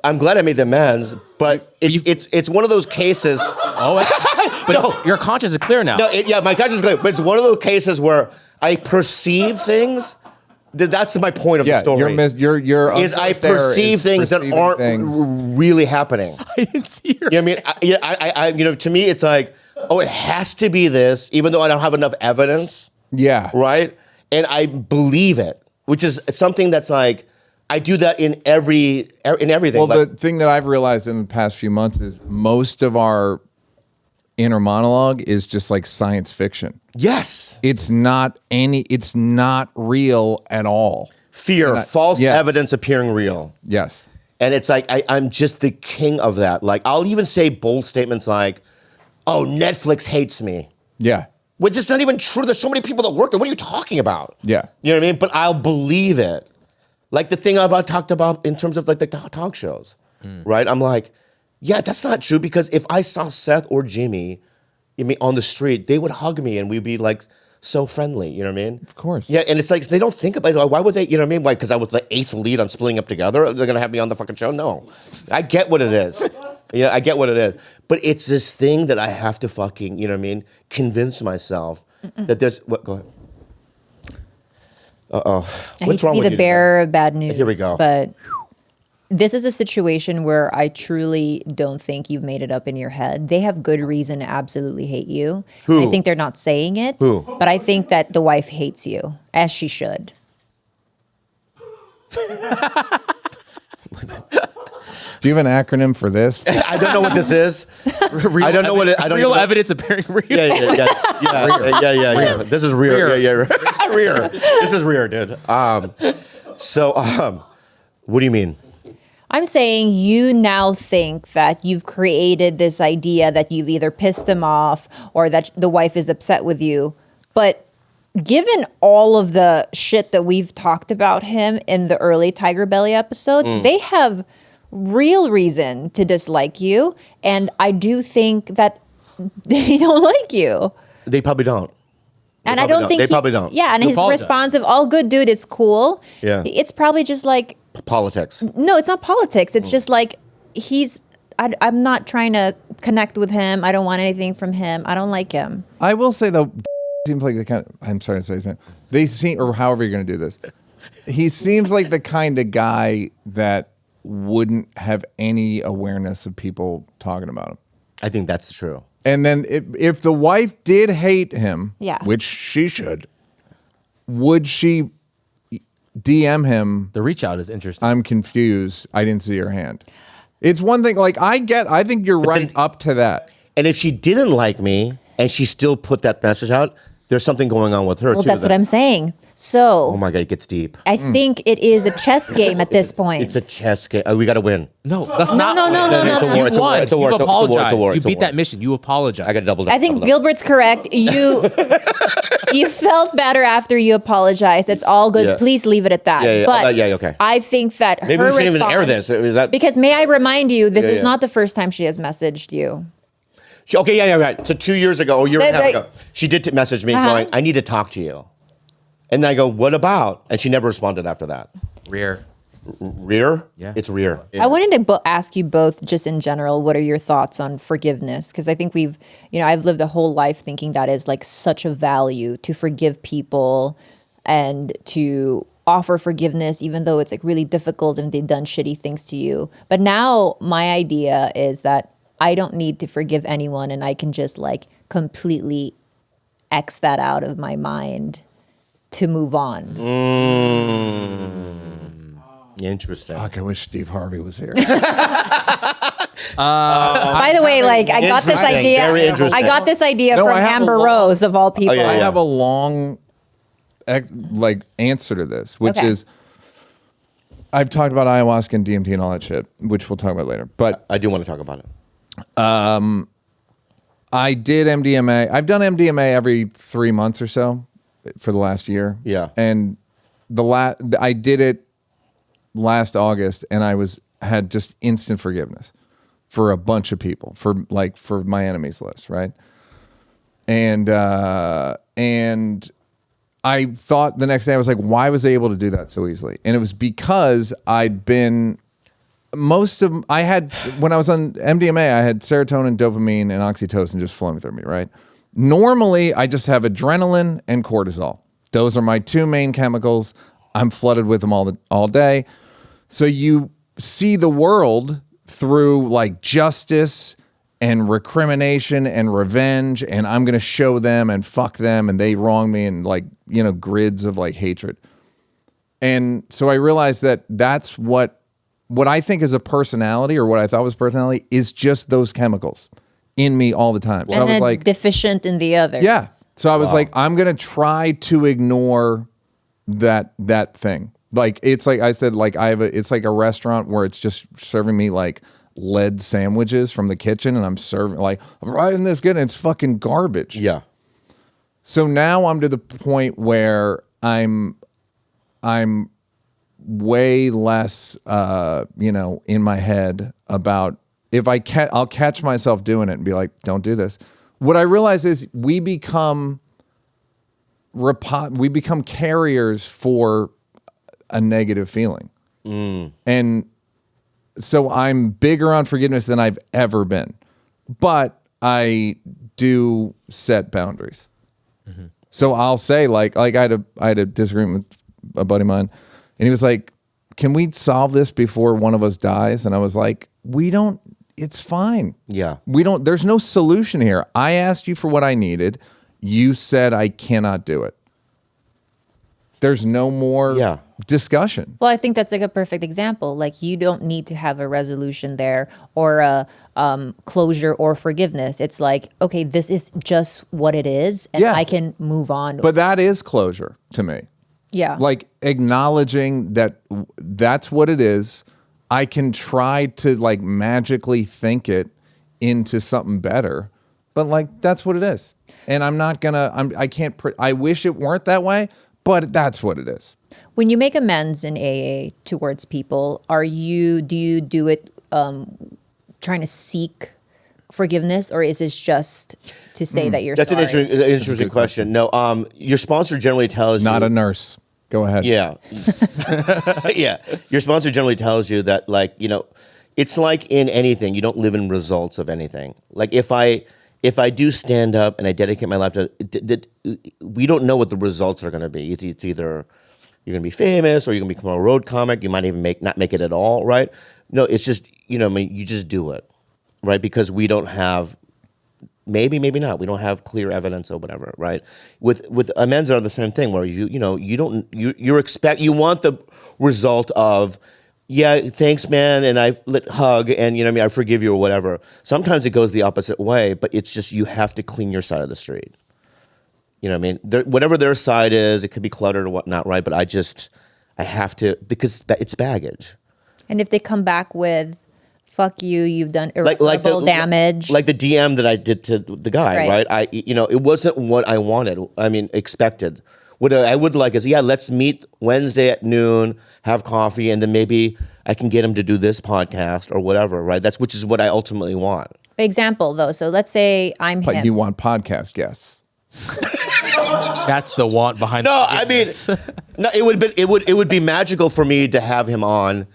I'm glad I made the amends, but it's one of those cases. Oh, but No. your conscience is clear now. No, my conscience is clear, but it's one of those cases where I perceive things. That's my point of the Yeah, story. your is I unconscious error perceive is things that perceiving aren't things. really happening. I didn't see her. You know what I mean? To me, it's like, oh, it has to be this, even though I don't have enough evidence, Yeah, right? And I believe it, which is something that's like, I do that in everything. Well, Like, the thing that I've realized in the past few months is most of our inner monologue is just like science fiction. yes, It's not real at all. fear, false yeah. evidence appearing real. Yes. And it's like, I'm just the king of that. Like, I'll even say bold statements like, "Oh, Netflix hates me." Yeah. Which is not even true. There's so many people that work there. What are you talking about? Yeah. You know what I mean? But I'll believe it. Like the thing I talked about in terms of like the talk shows, right? I'm like, yeah, that's not true, because if I saw Seth or Jimmy on the street, they would hug me and we'd be like so friendly. You know what I mean? Of course. Yeah, and it's like they don't think about it. Like, why would they? You know what I mean? Why? Because I was the 8th lead on Splitting Up Together. They're gonna have me on the fucking show? No, I get what it is. I get what it is. But it's this thing that I have to fucking, you know what I mean, convince myself that there's. What? Go ahead. I hate to be the bearer of bad news. Here we go. But this is a situation where I truly don't think you've made it up in your head. They have good reason to absolutely hate you. Who? I think they're not saying it. Who? But I think that the wife hates you, as she should. Do you have an acronym for this? I don't know what this is. I don't know what it. I don't Real even know- evidence appearing real. Yeah. This is rear. Rear. Yeah. Rear. This is rear, dude. So, what do you mean? I'm saying you now think that you've created this idea that you've either pissed him off or that the wife is upset with you. But given all of the shit that we've talked about him in the early TigerBelly episodes, they have real reason to dislike you. And I do think that they don't like you. They probably don't. And They I don't probably think don't. They probably don't. Yeah, and You his apologize. response of "all good, dude" is cool. Yeah. It's probably just like, Politics. no, it's not politics. It's just like I'm not trying to connect with him. I don't want anything from him. I don't like him. I will say though, seems like the kind of, I'm sorry to say that. They seem, or however you're going to do this, he seems like the kind of guy that wouldn't have any awareness of people talking about him. I think that's true. And then if the wife did hate him, Yeah. which she should, would she DM him? The reach out is interesting. I'm confused. I didn't see your hand. It's one thing, like I think you're right up to that. And if she didn't like me and she still put that message out, there's something going on with her Well, too. that's what I'm saying. So Oh my God, it gets deep. I think it is a chess game at this point. It's a chess game. We got to win. No, that's No, not. no, no, no, You no, no. won. It's a war, it's a war, You it's a war, apologized. it's a war, You it's a beat war. that mission. You apologized. I got to double I think Gilbert's correct. You felt better after you apologized. It's all good. Yeah. Please leave it at that. Yeah, But yeah, okay. I think that Maybe her we shouldn't even air response- this. Is that Because may I remind you, this Yeah, is yeah. not the first time she has messaged you. Okay, yeah, right. So 2 years ago, or a year and a half Like- ago, she did message me Uh-huh. going, "I need to talk to you." And I go, what about? And she never responded after that. Rear. Rear? Yeah. It's rear. I wanted to ask you both, just in general, what are your thoughts on forgiveness? Because I think I've lived a whole life thinking that is like such a value to forgive people and to offer forgiveness, even though it's like really difficult if they've done shitty things to you. But now my idea is that I don't need to forgive anyone, and I can just like completely X that out of my mind to move on. Interesting. Fuck, I wish Steve Harvey was here. By the way, like I got this Interesting. idea. Very interesting. I got this idea No, from I have a Amber long- Rose of all people. yeah, I yeah. have a long answer to this, which Okay. is I've talked about ayahuasca and DMT and all that shit, which we'll talk about later. But I do want to talk about it. I did MDMA. I've done MDMA every 3 months or so for the last year. Yeah. And I did it last August, and I had just instant forgiveness for a bunch of people, for my enemies list, right? And I thought the next day, I was like, why was I able to do that so easily? And it was because when I was on MDMA, I had serotonin, dopamine, and oxytocin just flowing through me, right? Normally, I just have adrenaline and cortisol. Those are my two main chemicals. I'm flooded with them all day. So you see the world through like justice and recrimination and revenge, and I'm going to show them and fuck them, and they wrong me, and like, grids of like hatred. And so I realized that that's what I think is a personality, or what I thought was personality, is just those chemicals in me all the time. So And I was then like, deficient in the others. yeah. So I was like, I'm going to try to ignore that thing. Like, it's like I said, like it's like a restaurant where it's just serving me like lead sandwiches from the kitchen, and I'm serving like, I'm riding this good, and it's fucking garbage. Yeah. So now I'm to the point where I'm way less, in my head about if I'll catch myself doing it and be like, don't do this. What I realize is we become carriers for a negative feeling. And so I'm bigger on forgiveness than I've ever been, but I do set boundaries. So I'll say like I had a disagreement with a buddy of mine, and he was like, can we solve this before one of us dies? And I was like, it's fine. Yeah. There's no solution here. I asked you for what I needed. You said I cannot do it. There's no more discussion. Well, I think that's like a perfect example. Like, you don't need to have a resolution there or a closure or forgiveness. It's like, okay, this is just what it is, and I can move on. But that is closure to me. Yeah. Like acknowledging that that's what it is. I can try to like magically think it into something better, but like that's what it is. And I wish it weren't that way, but that's what it is. When you make amends in AA towards people, do you do it trying to seek forgiveness, or is this just to say that you're That's sorry? an interesting question. No, your sponsor generally tells you. Not a nurse. Go ahead. Yeah. Yeah. Your sponsor generally tells you that, like, it's like in anything, you don't live in results of anything. Like if I do stand up and I dedicate my life to, we don't know what the results are going to be. It's either you're going to be famous or you're going to become a road comic. You might even not make it at all, right? No, it's just, you just do it, right? Because we don't have, maybe not. We don't have clear evidence or whatever, right? With amends are the same thing, where you want the result of, yeah, thanks, man, and I hug, and I forgive you or whatever. Sometimes it goes the opposite way, but it's just you have to clean your side of the street. Whatever their side is, it could be cluttered or whatnot, right? But I have to, because it's baggage. And if they come back with, fuck you, you've done irreparable damage. Like the DM that I did to the guy, right? It wasn't what I wanted. Expected. What I would like is, let's meet Wednesday at noon, have coffee, and then maybe I can get him to do this podcast or whatever, right? Which is what I ultimately want. Example, though. So let's say I'm But him. you want podcast guests. That's the want behind. No, I mean, no. It would be magical for me to have him on.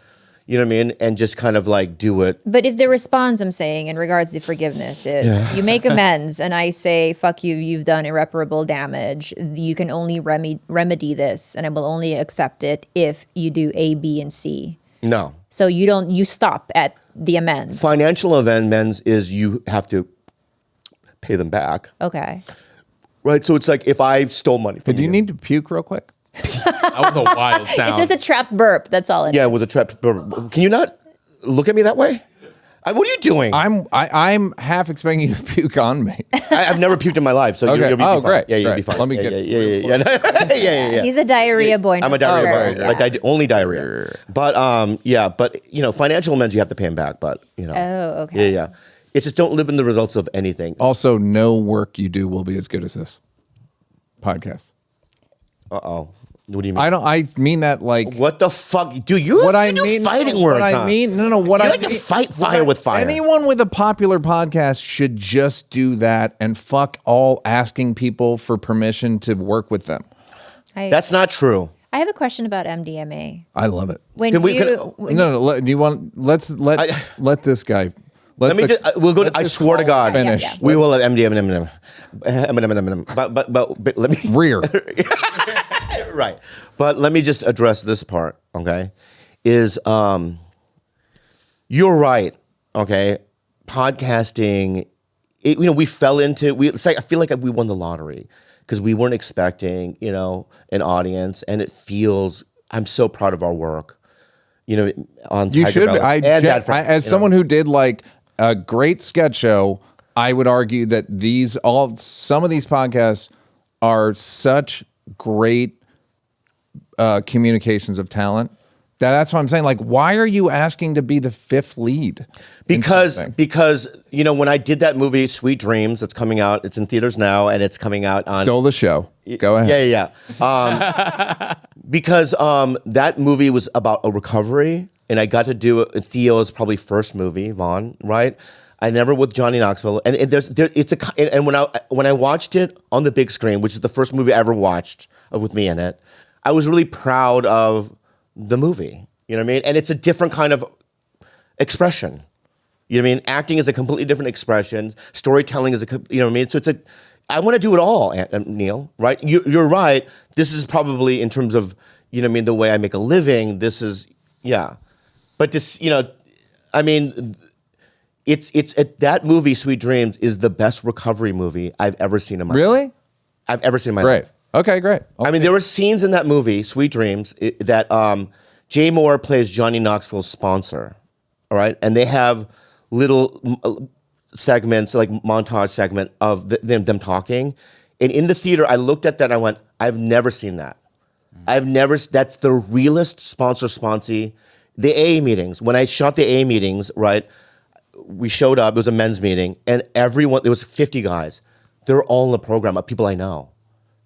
You know what I mean? And just kind of like do it. But if the response I'm saying in regards to forgiveness is you make amends and I say, fuck you, you've done irreparable damage. You can only remedy this and I will only accept it if you do A, B, and C. No. So you stop at the amends. Financial amends is you have to pay them back. Okay. Right? So it's like if I stole money from Do you need to puke real quick? That was a wild sound. It's just a trapped burp. That's all it is. Yeah, it was a trap. Can you not look at me that way? What are you doing? I'm half expecting you to puke on me. I've never puked in my life, so Okay. you'll be fine. Great. Yeah, you'll Great. be fine. Let me yeah, get- yeah. He's a diarrhea boy. I'm a diarrhea boy. Yeah. Like only diarrhea. But but financial amends you have to pay them back. But Oh, okay. Yeah. It's just don't live in the results of anything. Also, no work you do will be as good as this podcast. What do you mean? I mean that like What the fuck, dude? You do fighting words. What I huh? mean, no. You like to fight fire with fire. Anyone with a popular podcast should just do that and fuck all asking people for permission to work with them. That's not true. I have a question about MDMA. I love it. When Can we- No. Do you want? Let's let this guy. Let me just. We'll go. I swear to God. Finish. Yeah. We will let MDM. But let me. Rear. Right. But let me just address this part, okay? Is you're right, okay? Podcasting, we fell into it's like I feel like we won the lottery because we weren't expecting, an audience, and it feels I'm so proud of our work. On You should. TigerBelly. As someone who did like a great sketch show, I would argue that some of these podcasts are such great communications of talent. That's what I'm saying. Like, why are you asking to be the fifth lead? Because when I did that movie Sweet Dreams, it's coming out. It's in theaters now, and it's coming out on. Stole the show. Go ahead. Yeah. Because that movie was about a recovery, and I got to do it. Theo's probably first movie, Vaughn, right? I never with Johnny Knoxville, and when I watched it on the big screen, which is the first movie I ever watched with me in it, I was really proud of the movie. You know what I mean? And it's a different kind of expression. You know what I mean? Acting is a completely different expression. Storytelling is you know what I mean? So I want to do it all, Neal, right? You're right. This is probably in terms of, the way I make a living, this is, yeah. But this, it's that movie, Sweet Dreams, is the best recovery movie I've ever seen in my life. Really? I've ever seen in my Great. life. Okay, great. I mean, there were scenes in that movie, Sweet Dreams, that Jay Moore plays Johnny Knoxville's sponsor, all right? And they have little segments, like montage segment of them talking. And in the theater, I looked at that and I went, I've never seen that. That's the realest sponsor-sponsee. The AA meetings, when I shot the AA meetings, right, we showed up, it was a men's meeting, and everyone, there was 50 guys. They're all in the program, people I know.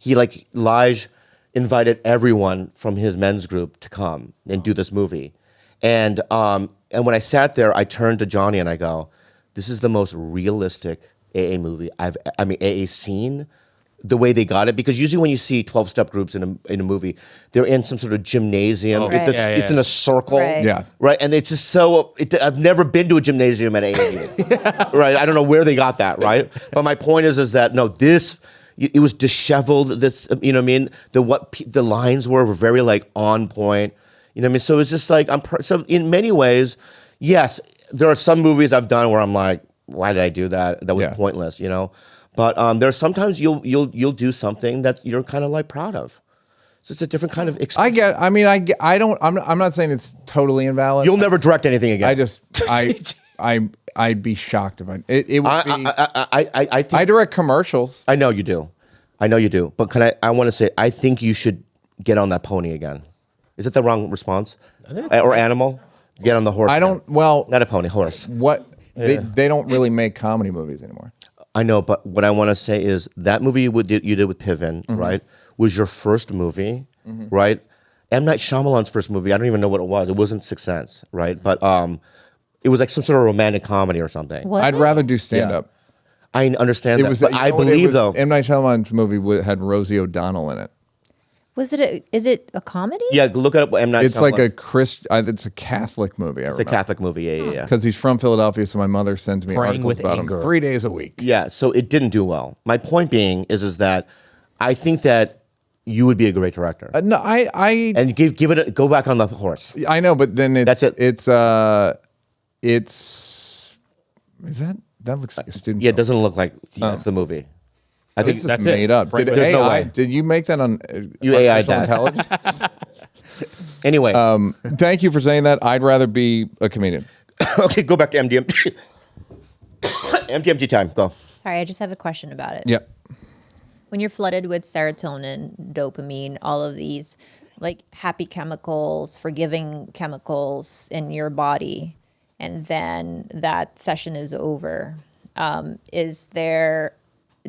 Lige invited everyone from his men's group to come and do this movie. And when I sat there, I turned to Johnny and I go, this is the most realistic AA movie AA scene, the way they got it. Because usually when you see 12-step groups in a movie, they're in some sort of gymnasium. Right. It's in a circle. Right. Yeah. Right. And it's just so, I've never been to a gymnasium at AA meeting. Right. I don't know where they got that. Right. But my point is that, no, it was disheveled. This, you know what I mean? The lines were very on point. You know what I mean? So it's just so in many ways, yes, there are some movies I've done where I'm like, why did I do that? That was pointless, But there's sometimes you'll do something that you're kind of proud of. So it's a different kind of experience. I'm not saying it's totally invalid. You'll never direct anything again. I'd be shocked if it would be. I think I direct commercials. I know you do. But I want to say, I think you should get on that pony again. Is it the wrong response? Or animal? Get on the horse. Not a pony, horse. What they don't really make comedy movies anymore. I know, but what I want to say is that movie you did with Piven, right, was your first movie, right? M. Night Shyamalan's first movie, I don't even know what it was. It wasn't Sixth Sense, right? But it was some sort of romantic comedy or something. Was I'd it? rather do stand up. I understand It that, was. but you I know what, believe though. M. Night Shyamalan's movie had Rosie O'Donnell in it. Is it a comedy? Yeah, look it up. M. Night It's like Shyamalan. it's a Catholic movie. It's a Catholic movie. Yeah. Because he's from Philadelphia, so my mother sends me Praying articles with about anger. him 3 days a week. Yeah, so it didn't do well. My point being is that I think that you would be a great director. No, I And give it go back on the horse. I know, but then That's it. It's is that looks like a student? Yeah, it film. doesn't look like that's the movie. I think This is That's it. made up. Did There's no AI? way. Did you make that on You AI'd artificial that. intelligence? anyway. Thank you for saying that. I'd rather be a comedian. Okay, go back to MDMT. MDMT time. Go. Sorry, I just have a question about it. Yep. When you're flooded with serotonin, dopamine, all of these like happy chemicals, forgiving chemicals in your body, and then that session is over,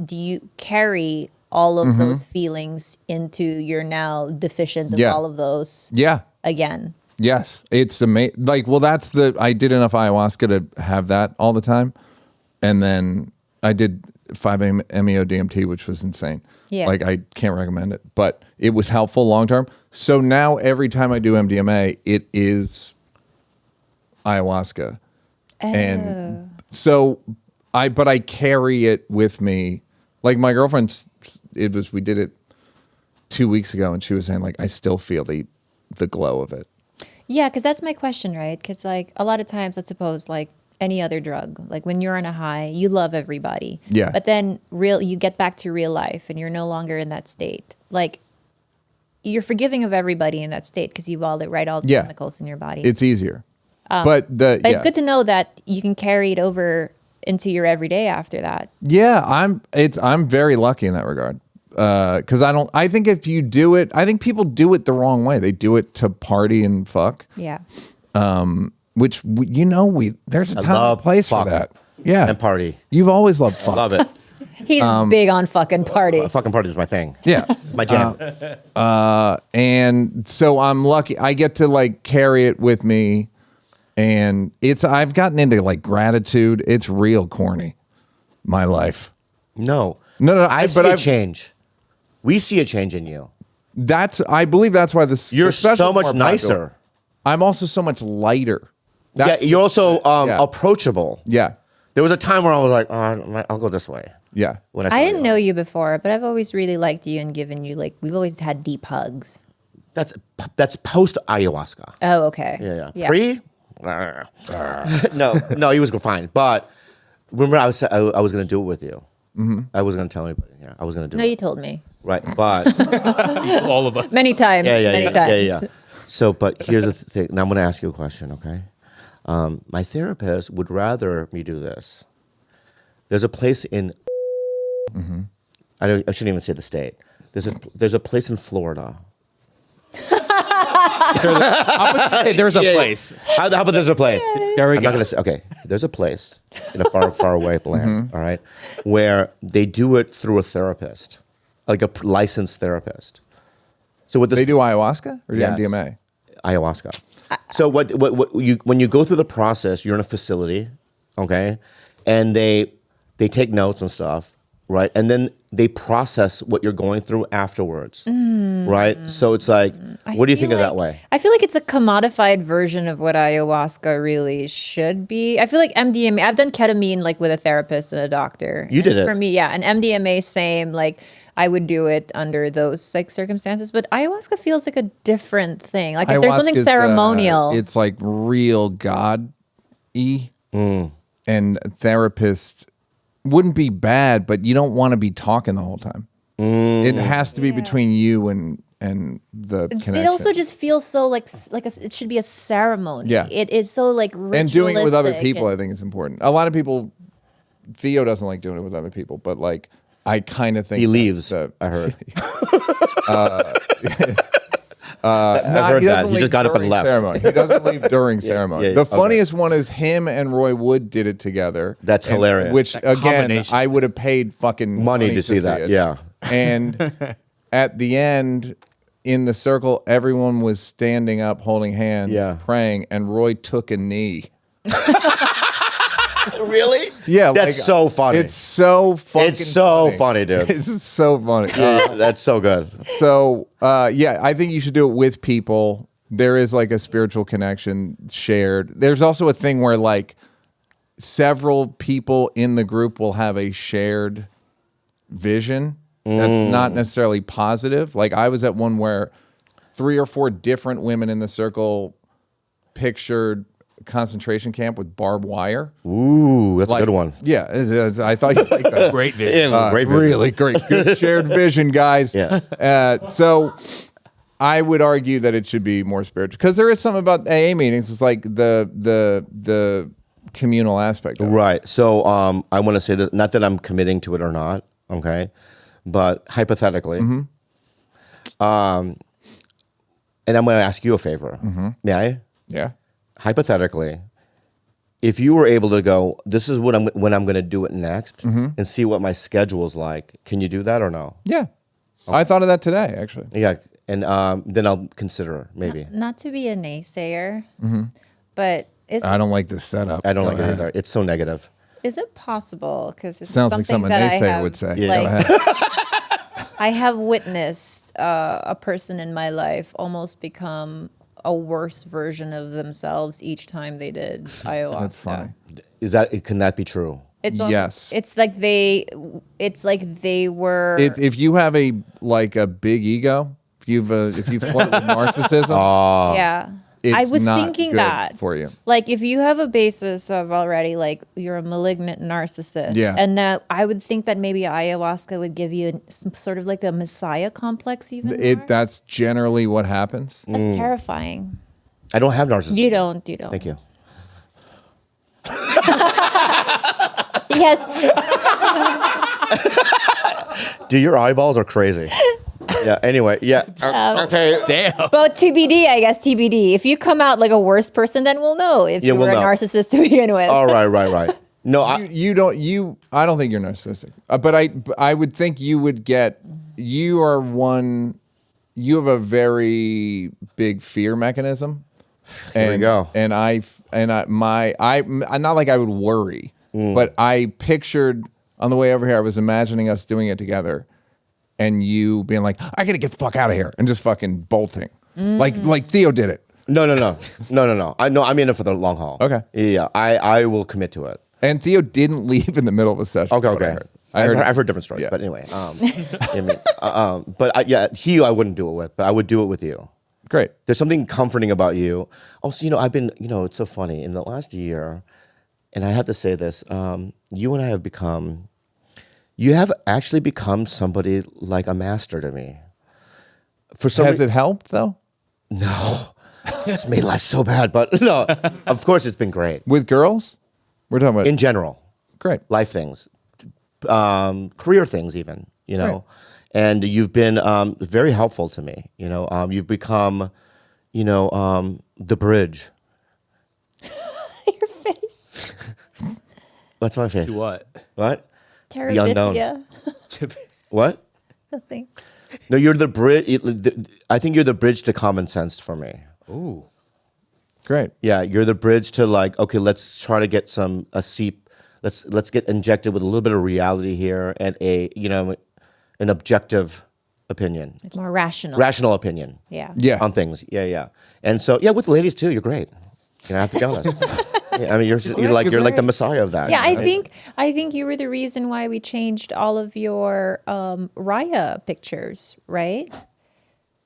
do you carry all of those feelings into you're now deficient of Yeah. all of those Yeah. again? Yes. It's amazing. Like, well, I did enough ayahuasca to have that all the time. And then I did 5-MeO DMT, which was insane. Yeah. Like, I can't recommend it, but it was helpful long term. So now every time I do MDMA, it is ayahuasca. And so I carry it with me. Like my girlfriend's, we did it 2 weeks ago, and she was saying like, I still feel the glow of it. Yeah, because that's my question, right? Because like a lot of times, let's suppose like any other drug, like when you're on a high, you love everybody. Yeah. But then you get back to real life, and you're no longer in that state. Like you're forgiving of everybody in that state because you've all the Yeah. chemicals in your body. It's easier. But it's good to know that you can carry it over into your everyday after that. Yeah, I'm very lucky in that regard. Because I think if you do it, I think people do it the wrong way. They do it to party and fuck. Yeah. Which there's a time and love place fuck for that. Yeah, and party. You've always loved fuck. Love it. He's big on fucking party. Fucking party is my thing. Yeah, My jam. and so I'm lucky. I get to like carry it with me, and I've gotten into like gratitude. It's real corny. My life. No. No. I see a change. We see a change in you. I believe that's why this. You're the special's so much more popular. nicer. I'm also so much lighter. Yeah, you're also Yeah. approachable. Yeah. There was a time where I was like, I'll go this way. Yeah. When I didn't know you before, but I've always really liked you and given you we've always had deep hugs. That's post ayahuasca. Oh, okay. Yeah. Pre? no, he was fine. But remember, I was going to do it with you. Mm-hmm. I was going to tell anybody. Yeah, I was going to do No, it. you told me. Right, but All of us. Many times. Many times. yeah. So, but here's the thing. Now I'm going to ask you a question, okay? My therapist would rather me do this. There's a place in. I shouldn't even say the state. There's a place in Florida. There's a place. How about there's a place? There we I'm go. not gonna say. Okay, there's a place in a far away land. All right, where they do it through a therapist, like a licensed therapist. So what this They do ayahuasca or do Yes. MDMA? ayahuasca. So when you go through the process, you're in a facility, okay, and they take notes and stuff, right, and then they process what you're going through afterwards, right? So it's like, what do you think of that way? I feel like it's a commodified version of what ayahuasca really should be. I feel like MDMA, I've done ketamine like with a therapist and a doctor. You did And it. For me, yeah. And MDMA, same, like I would do it under those like circumstances. But ayahuasca feels like a different thing. Like if there's something Ayahuasca's, ceremonial. it's like real God-y. And therapist wouldn't be bad, but you don't want to be talking the whole time. It has to be between you and the connection. It also just feels so like it should be a ceremony. Yeah. It is so like ritualistic. and doing it with other people, I and- think is important. A lot of people, Theo doesn't like doing it with other people, but like I kind of think He that's leaves. the- I heard. Not- heard he that. doesn't He just leave got up and during left. Ceremony. He doesn't leave during ceremony. yeah, The okay. funniest one is him and Roy Wood did it together. That's And- hilarious. Which That again, combination. I would have paid fucking Money to see that, it. yeah. And at the end, in the circle, everyone was standing up, holding hands, Yeah. praying, and Roy took a knee. Really? Yeah, That's like, so funny. It's so fucking. It's so funny, dude. It's so funny. That's so good. So yeah, I think you should do it with people. There is like a spiritual connection shared. There's also a thing where like several people in the group will have a shared vision that's not necessarily positive. Like I was at one where 3 or 4 different women in the circle pictured concentration camp with barbed wire. Ooh, that's Like, a good one. Yeah, I thought you'd like that. Great vision. Yeah, great vision. Really great. Good shared vision, guys. Yeah. So I would argue that it should be more spiritual because there is something about AA meetings. It's like the communal aspect of it. Right. So I want to say this, not that I'm committing to it or not, okay? But hypothetically, and I'm going to ask you a favor. May I? Yeah. Hypothetically, if you were able to go, this is when I'm going to do it next, and see what my schedule is like, can you do that or no? Yeah. I thought of that today, actually. Yeah, and then I'll consider maybe. Not to be a naysayer, but I don't like this setup. I don't Go like it ahead. either. It's so negative. is it possible? Because it's Sounds like something something a that I naysayer have, would say. Yeah. like, Go ahead. I have witnessed a person in my life almost become a worse version of themselves each time they did ayahuasca. That's funny. Can that be true? It's Yes. It's like they were. If you have a big ego, if you flirt with narcissism, yeah. it's I was not thinking good that for you. Like if you have a basis of already like you're a malignant narcissist, Yeah. and that I would think that maybe ayahuasca would give you some sort of like a messiah complex even. more. That's generally what happens. That's terrifying. I don't have narcissism. You don't. Thank you. Yes. Dude, your eyeballs are crazy. Yeah. Anyway. Yeah. Okay. Damn. But TBD, I guess TBD. If you come out like a worse person, then we'll know if you were we'll a know. narcissist to begin with. All right. Right. No, I I don't think you're narcissistic, but I would think you would get. You have a very big fear mechanism. There we go. And I'm not like I would worry, but I pictured on the way over here, I was imagining us doing it together, and you being like, "I gotta get the fuck out of here," and just fucking bolting, like Theo did it. No. I know. I'm in it for the long haul. Okay. Yeah. I will commit to it. And Theo didn't leave in the middle of a session. Okay. I've heard different stories, Yeah. but anyway. I wouldn't do it with, but I would do it with you. Great. There's something comforting about you. Also, I've been, it's so funny in the last year, and I have to say this, you and I have become, you have actually become somebody like a master to me. For some Has it helped though? No, it's made life so bad, but no, of course it's been great. With girls? We're talking about In general, great. life things, career things even, Right. And you've been very helpful to me. You've become, the bridge. Your face. What's my face? To what? What? The unknown. Terabithia. What? Nothing. No, you're the bridge. I think you're the bridge to common sense for me. Ooh. Great. Yeah, you're the bridge to like, okay, let's try to get a seep. Let's get injected with a little bit of reality here and an objective opinion, It's more rational. rational opinion. Yeah. Yeah. On things. Yeah. And so with ladies too, you're great. I have to be honest. Yeah, I mean, you're like the messiah of that. Yeah, I right? think you were the reason why we changed all of your Raya pictures, right?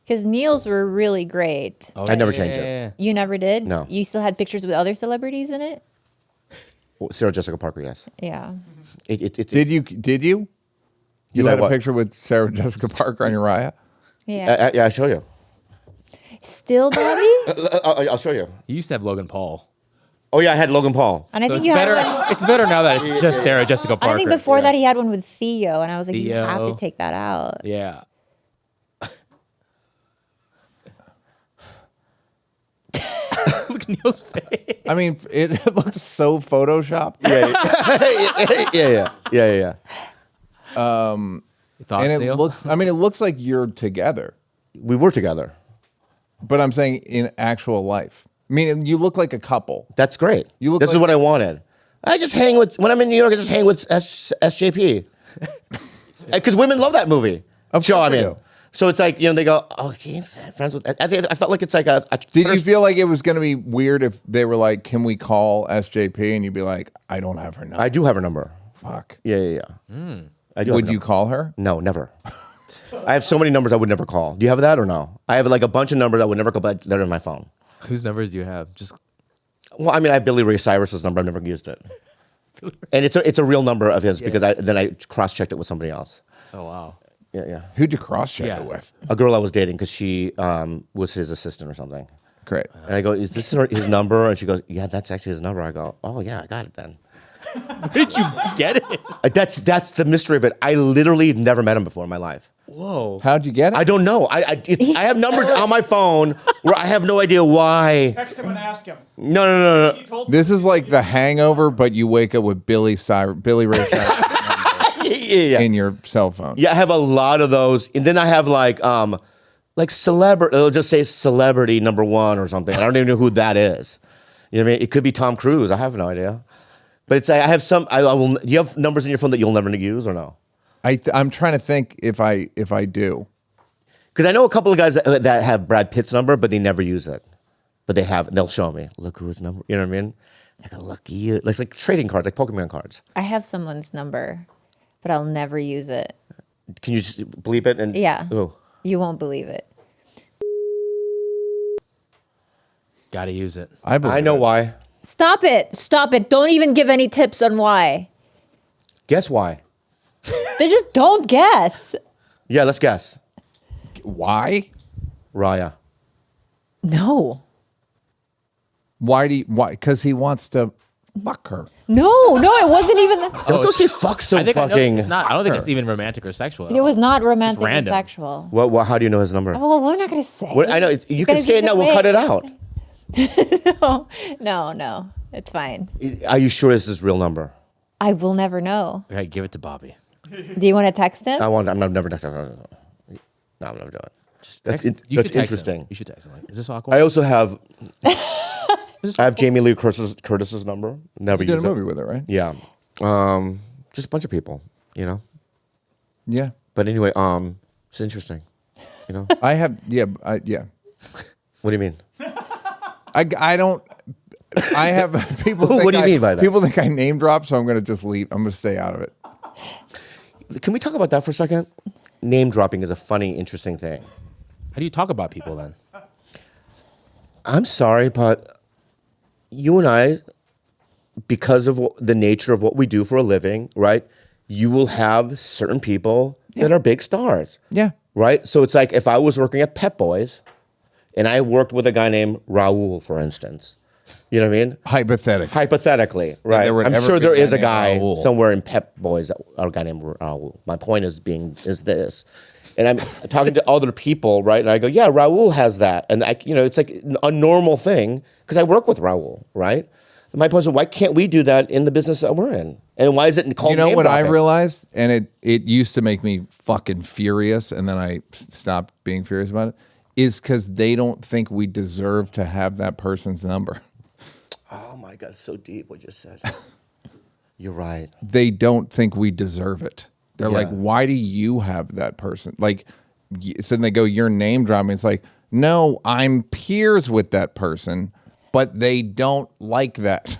Because Neal's were really great. Oh, I never changed it. You never did? No. You still had pictures with other celebrities in it? Sarah Jessica Parker, yes. Yeah. Did you? You know had a what? picture with Sarah Jessica Parker on Uriah? Yeah. I'll show you. Still, Bobby? I'll show you. You used to have Logan Paul. Oh yeah, I had Logan Paul. And I So think it's you better. had one. It's better now that it's just Sarah Jessica Parker. I think before that he had one with Theo, and I was like, you have Theo. to take that out. Yeah. Look at Neal's face. I mean, it looks so photoshopped. Yeah. Thoughts, And it Neal? looks like you're together. We were together. But I'm saying in actual life. I mean, you look like a couple. That's great. You look This is like- what I wanted. I just hang with when I'm in New York. I just hang with SJP because women love that movie. Show I'm they in. do. So it's like they go, oh, he's friends with. I felt like it's like a Did you feel like it was going to be weird if they were like, "Can we call SJP?" and you'd be like, "I don't have her number." I do have her number. Fuck. Yeah. I do. Would you call her? No, never. I have so many numbers I would never call. Do you have that or no? I have like a bunch of numbers I would never call, but they're in my phone. Whose numbers do you have? Well, I mean, I have Billy Ray Cyrus's number. I've never used it, and it's a real number of his because then I cross-checked it with somebody else. Oh wow. Yeah. Who'd you cross-check Yeah. it with? A girl I was dating because she was his assistant or something. Great. And I go, is this his number? And she goes, yeah, that's actually his number. I go, oh yeah, I got it then. Where did you get it? That's the mystery of it. I literally never met him before in my life. Whoa. How'd you get it? I don't know. I have numbers on my phone where I have no idea why. Text him and ask him. No. He told This is like The Hangover, but you wake up with Billy Ray Cyrus Yeah. in your cell phone. Yeah, I have a lot of those, and then I have like celebrity. It'll just say celebrity number 1 or something. I don't even know who that is. You know what I mean? It could be Tom Cruise. I have no idea. But it's I have some. I will. Do you have numbers in your phone that you'll never use or no? I'm trying to think if I do. Because I know a couple of guys that have Brad Pitt's number, but they never use it. But they have. They'll show me. Look who his number. You know what I mean? I go, look you. It's like trading cards, like Pokemon cards. I have someone's number, but I'll never use it. Can you just bleep it and? Yeah. Ooh. You won't believe it. Gotta use it. I know why. Stop it. Stop it. Don't even give any tips on why. Guess why? They just don't guess. Yeah, let's guess. Why? Raya. No. Why? Because he wants to fuck her. No, it wasn't even Don't go say fuck so I think I know fucking. it's not. I don't think it's even romantic or sexual. It was not romantic or random. sexual. What? How do you know his number? Well, we're not going to say. What, I know you can Gotta say it give now. We'll away. cut it out. No. It's fine. Are you sure this is his real number? I will never know. Okay, give it to Bobby. Do you want to text him? I'm never. No, I'm never doing it. Just That's text, you that's should text interesting. Him. You should text him. Like, is this awkward? I also have. I have Jamie Lee Curtis's number. Never You did a use it. movie with her, right? Yeah, just a bunch of people. Yeah. But anyway, it's interesting. I have. Yeah. Yeah. What do you mean? I don't. I have people. What do you mean by that? People think I name drop, so I'm going to just leave. I'm going to stay out of it. Can we talk about that for a second? Name dropping is a funny, interesting thing. How do you talk about people then? I'm sorry, but you and I, because of the nature of what we do for a living, right? You will have certain people that are big stars. Yeah. Right? So it's like if I was working at Pep Boys and I worked with a guy named Raul, for instance. You know what I mean? Hypothetically, right? there would I'm ever sure be there a guy is a named guy Raul. somewhere in Pep Boys, a guy named Raul. My point is this. And I'm talking to other people, right? And I go, yeah, Raul has that. And it's like a normal thing because I work with Raul, right? And my point is, why can't we do that in the business that we're in? And why is it called You know name what I dropping? realized, and it used to make me fucking furious, and then I stopped being furious about it, is because they don't think we deserve to have that person's number. Oh my God, so deep what you just said. You're right. They don't think we deserve it. They're like, Yeah. why do you have that person? Like, so then they go, you're name dropping. It's like, no, I'm peers with that person, but they don't like that.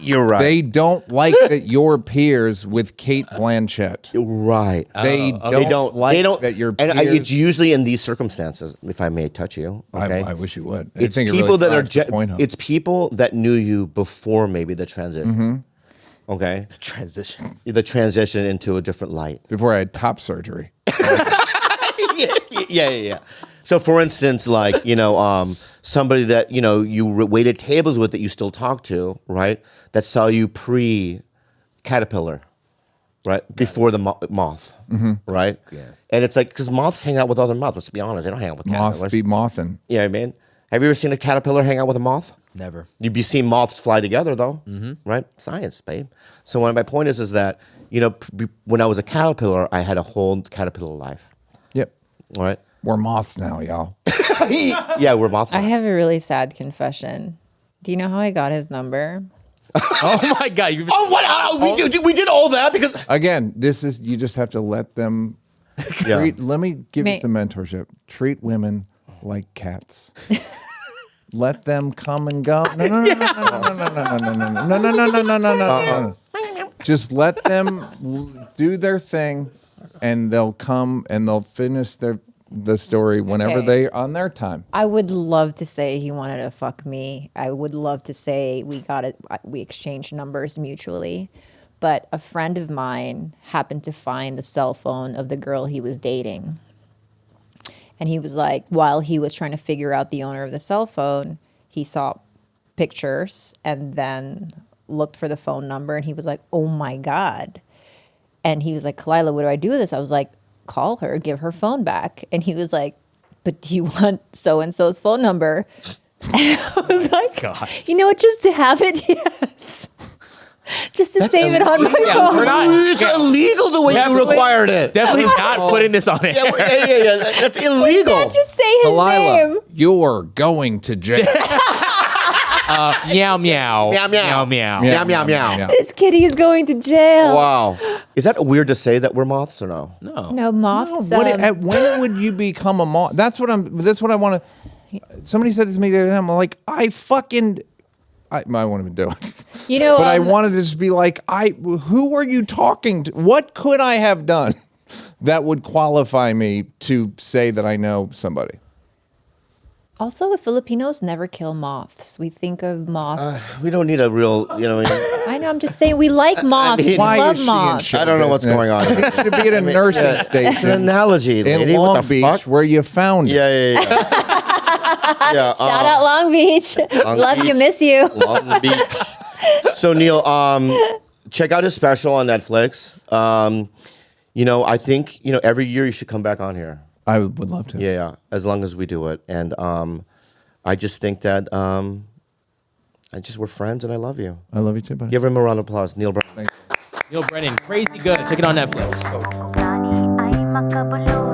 You're right. They don't like that you're peers with Kate Blanchett. Right. They don't like that you're peers. And it's usually in these circumstances, if I may touch you. Okay. I wish you would. I It's think it people really that are drives the point home. it's people that knew you before maybe the transition. Mm-hmm. Okay. Transition. The transition into a different light. Before I had top surgery. Yeah. So for instance, like, somebody that, you waited tables with that you still talk to, right? That saw you pre-caterpillar, right? Before the moth, right? Yeah. And it's like, because moths hang out with other moths. Let's be honest. They don't hang out with Moths caterpillars. be mothin'. Yeah, man. Have you ever seen a caterpillar hang out with a moth? Never. You'd be seeing moths fly together, though, right? Science, babe. So my point is that, when I was a caterpillar, I had a whole caterpillar life, Yep. all right? We're moths now, y'all. Yeah, we're moths. I have a really sad confession. Do you know how I got his number? Oh my God! Oh, what? We did all that because Again, this is you just have to let them treat. Let me give you some mentorship. Treat women like cats. Let them come and go. No. Just let them do their thing, and they'll come and they'll finish the story whenever they on their time. I would love to say he wanted to fuck me. I would love to say we exchanged numbers mutually. But a friend of mine happened to find the cell phone of the girl he was dating. And he was like, while he was trying to figure out the owner of the cell phone, he saw pictures and then looked for the phone number. And he was like, oh my God. And he was like, Khalyla, what do I do with this? I was like, call her, give her phone back. And he was like, but do you want so-and-so's phone number? And I was like, Gosh. you know what, just to have it, yes. Just to save it on my phone. it's illegal the way you required it. Definitely not putting this on it. Yeah. That's illegal. Can't just say his name. You're going to jail. Meow meow. Meow, meow. Meow meow. Meow. This kitty is going to jail. Wow. Is that weird to say that we're moths or no? No, moths. When would you become a moth? That's what I want to. Somebody said it to me the other day. I'm like, I won't even do it. You know, but I wanted to just be like, who are you talking to? What could I have done that would qualify me to say that I know somebody? also, Filipinos never kill moths. We think of moths. We don't need a real, I know. I'm just saying we like moths. mean, we Why love is she in moths. show I don't know what's business? going on. She should be at a nursing It's an station analogy, lady. in Long What the Beach fuck? where you found it. Yeah. Yeah. Shout out Long Beach. Love you, Beach. miss you. Long Beach. So Neal, check out his special on Netflix. I think every year you should come back on here. I would love to. Yeah, as long as we do it. And I just think that we're friends and I love you. I love you too, buddy. Give him a round of applause, Neal Brennan. Neal Brennan, crazy good. Check it on Netflix. Nani ay makabalo